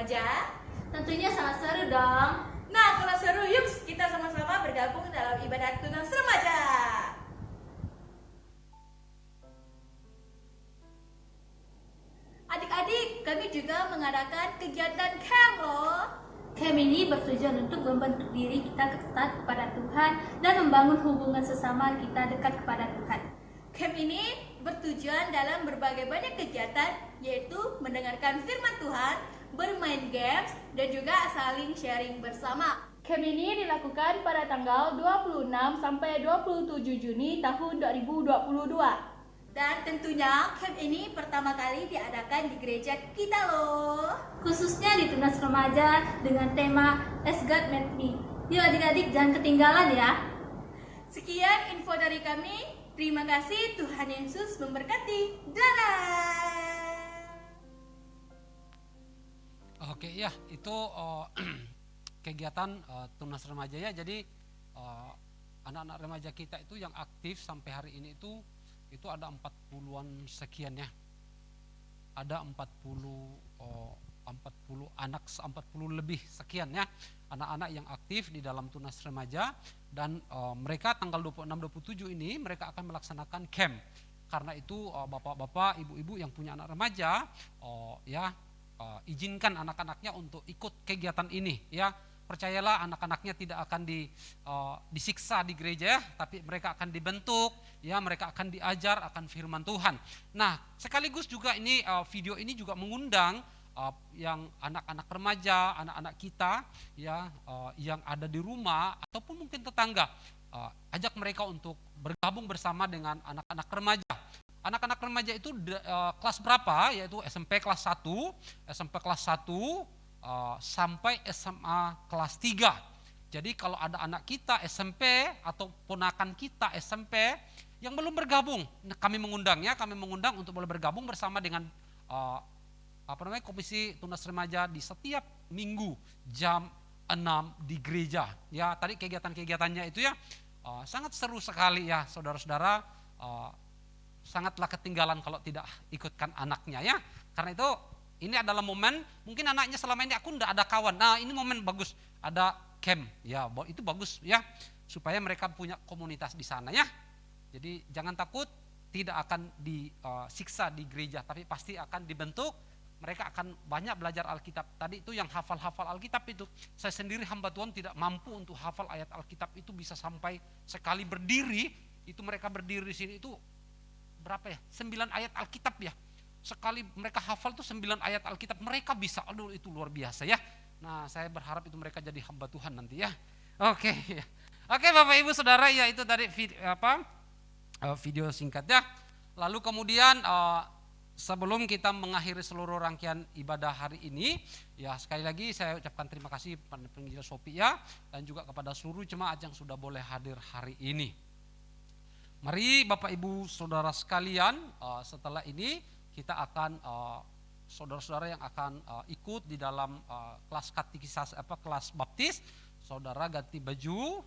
Remaja? Tentunya sangat seru dong. Nah, kalau seru, yuk kita sama-sama bergabung dalam ibadah Tunas Remaja. Adik-adik, kami juga mengadakan kegiatan camp loh. Camp ini bertujuan untuk membentuk diri kita dekat kepada Tuhan dan membangun hubungan sesama kita dekat kepada Tuhan. Camp ini bertujuan dalam berbagai banyak kegiatan, yaitu mendengarkan firman Tuhan, bermain games, dan juga saling sharing bersama. Camp ini dilakukan pada tanggal 26 sampai 27 Juni tahun 2022. Dan tentunya camp ini pertama kali diadakan di gereja kita loh. Khususnya di Tunas Remaja dengan tema As God Made Me. Yuk adik-adik jangan ketinggalan ya. Sekian info dari kami. Terima kasih, Tuhan Yesus memberkati. Dadah. Oke ya, itu kegiatan Tunas Remaja ya. Jadi anak-anak remaja kita itu yang aktif sampai hari ini itu ada 40-an sekian ya. Ada 40 anak, 40 lebih sekian ya, anak-anak yang aktif di dalam Tunas Remaja. Dan mereka tanggal 26-27 ini mereka akan melaksanakan camp. Karena itu bapak-bapak, ibu-ibu yang punya anak remaja izinkan anak-anaknya untuk ikut kegiatan ini ya. Percayalah, anak-anaknya tidak akan disiksa di gereja ya, tapi mereka akan dibentuk ya, mereka akan diajar akan firman Tuhan. Nah, sekaligus juga ini video ini juga mengundang yang anak-anak remaja, anak-anak kita ya, yang ada di rumah ataupun mungkin tetangga, ajak mereka untuk bergabung bersama dengan anak-anak remaja. Anak-anak remaja itu kelas berapa? Yaitu SMP kelas 1, SMP kelas 1 sampai SMA kelas 3. Jadi kalau ada anak kita SMP atau ponakan kita SMP yang belum bergabung, kami mengundang untuk boleh bergabung bersama dengan Komisi Tunas Remaja di setiap minggu jam 6 di gereja. Ya, tadi kegiatan-kegiatannya itu ya sangat seru sekali ya, saudara-saudara. Sangatlah ketinggalan kalau tidak ikutkan anaknya ya. Karena itu ini adalah momen, mungkin anaknya selama ini aku enggak ada kawan. Nah, ini momen bagus, ada camp ya, itu bagus ya, supaya mereka punya komunitas di sana ya. Jadi jangan takut, tidak akan disiksa di gereja, tapi pasti akan dibentuk. Mereka akan banyak belajar Alkitab. Tadi itu yang hafal-hafal Alkitab itu, saya sendiri hamba Tuhan tidak mampu untuk hafal ayat Alkitab itu bisa sampai sekali berdiri, itu mereka berdiri di sini itu berapa ya? 9 ayat Alkitab ya. Sekali mereka hafal tuh 9 ayat Alkitab, mereka bisa, aduh itu luar biasa ya. Nah, saya berharap itu mereka jadi hamba Tuhan nanti ya. Oke Bapak Ibu Saudara, ya itu tadi video singkat ya. Lalu kemudian sebelum kita mengakhiri seluruh rangkaian ibadah hari ini, ya sekali lagi saya ucapkan terima kasih kepada penginjil Sophie ya, dan juga kepada seluruh jemaat yang sudah boleh hadir hari ini. Mari Bapak Ibu Saudara sekalian, setelah ini kita akan saudara-saudara yang akan ikut di dalam kelas katekisasi kelas baptis, saudara ganti baju,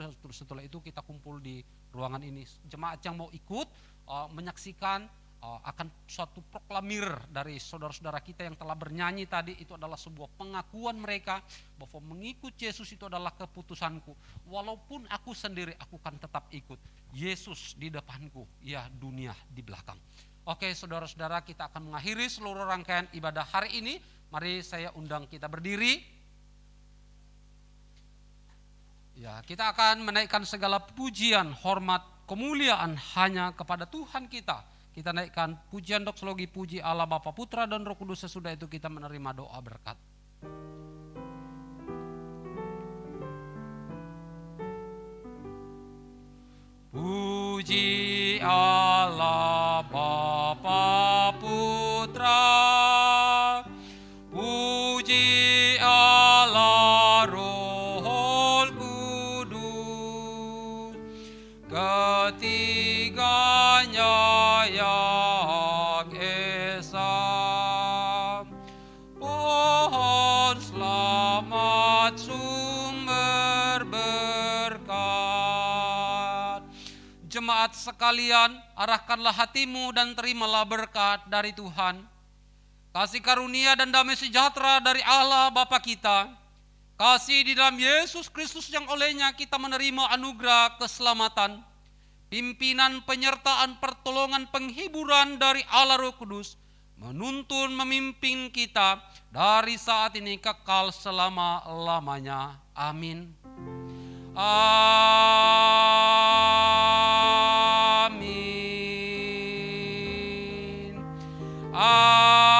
dan setelah itu kita kumpul di ruangan ini. Jemaat yang mau ikut menyaksikan akan suatu proklamir dari saudara-saudara kita yang telah bernyanyi tadi, itu adalah sebuah pengakuan mereka bahwa mengikut Yesus itu adalah keputusanku. Walaupun aku sendiri, aku akan tetap ikut. Yesus di depanku, ya dunia di belakang. Oke saudara-saudara, kita akan mengakhiri seluruh rangkaian ibadah hari ini. Mari saya undang kita berdiri. Ya, kita akan menaikkan segala pujian, hormat, kemuliaan hanya kepada Tuhan kita. Kita naikkan pujian doksologi, puji Allah Bapa, Putra dan Roh Kudus. Sesudah itu kita menerima doa berkat. Puji Allah Bapa Putra, puji Allah Roh Kudus, ketiganya yang esa. Pohon selamat sumber berkat. Jemaat sekalian, arahkanlah hatimu dan terimalah berkat dari Tuhan. kasih karunia dan damai sejahtera dari Allah Bapa kita, kasih di dalam Yesus Kristus yang olehnya kita menerima anugerah keselamatan, pimpinan, penyertaan, pertolongan, penghiburan dari Allah Roh Kudus, menuntun, memimpin kita dari saat ini kekal selama-lamanya. Amin. Amin. Amin.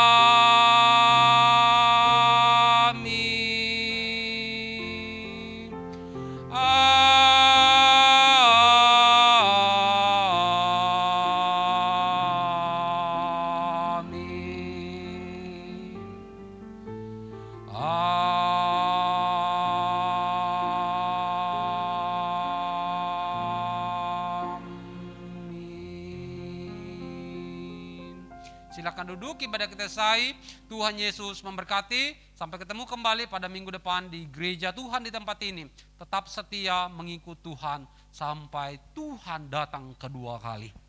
Silakan duduk, ibadah kita selesai. Tuhan Yesus memberkati. Sampai ketemu kembali pada minggu depan di gereja Tuhan di tempat ini. Tetap setia mengikut Tuhan sampai Tuhan datang kedua kali.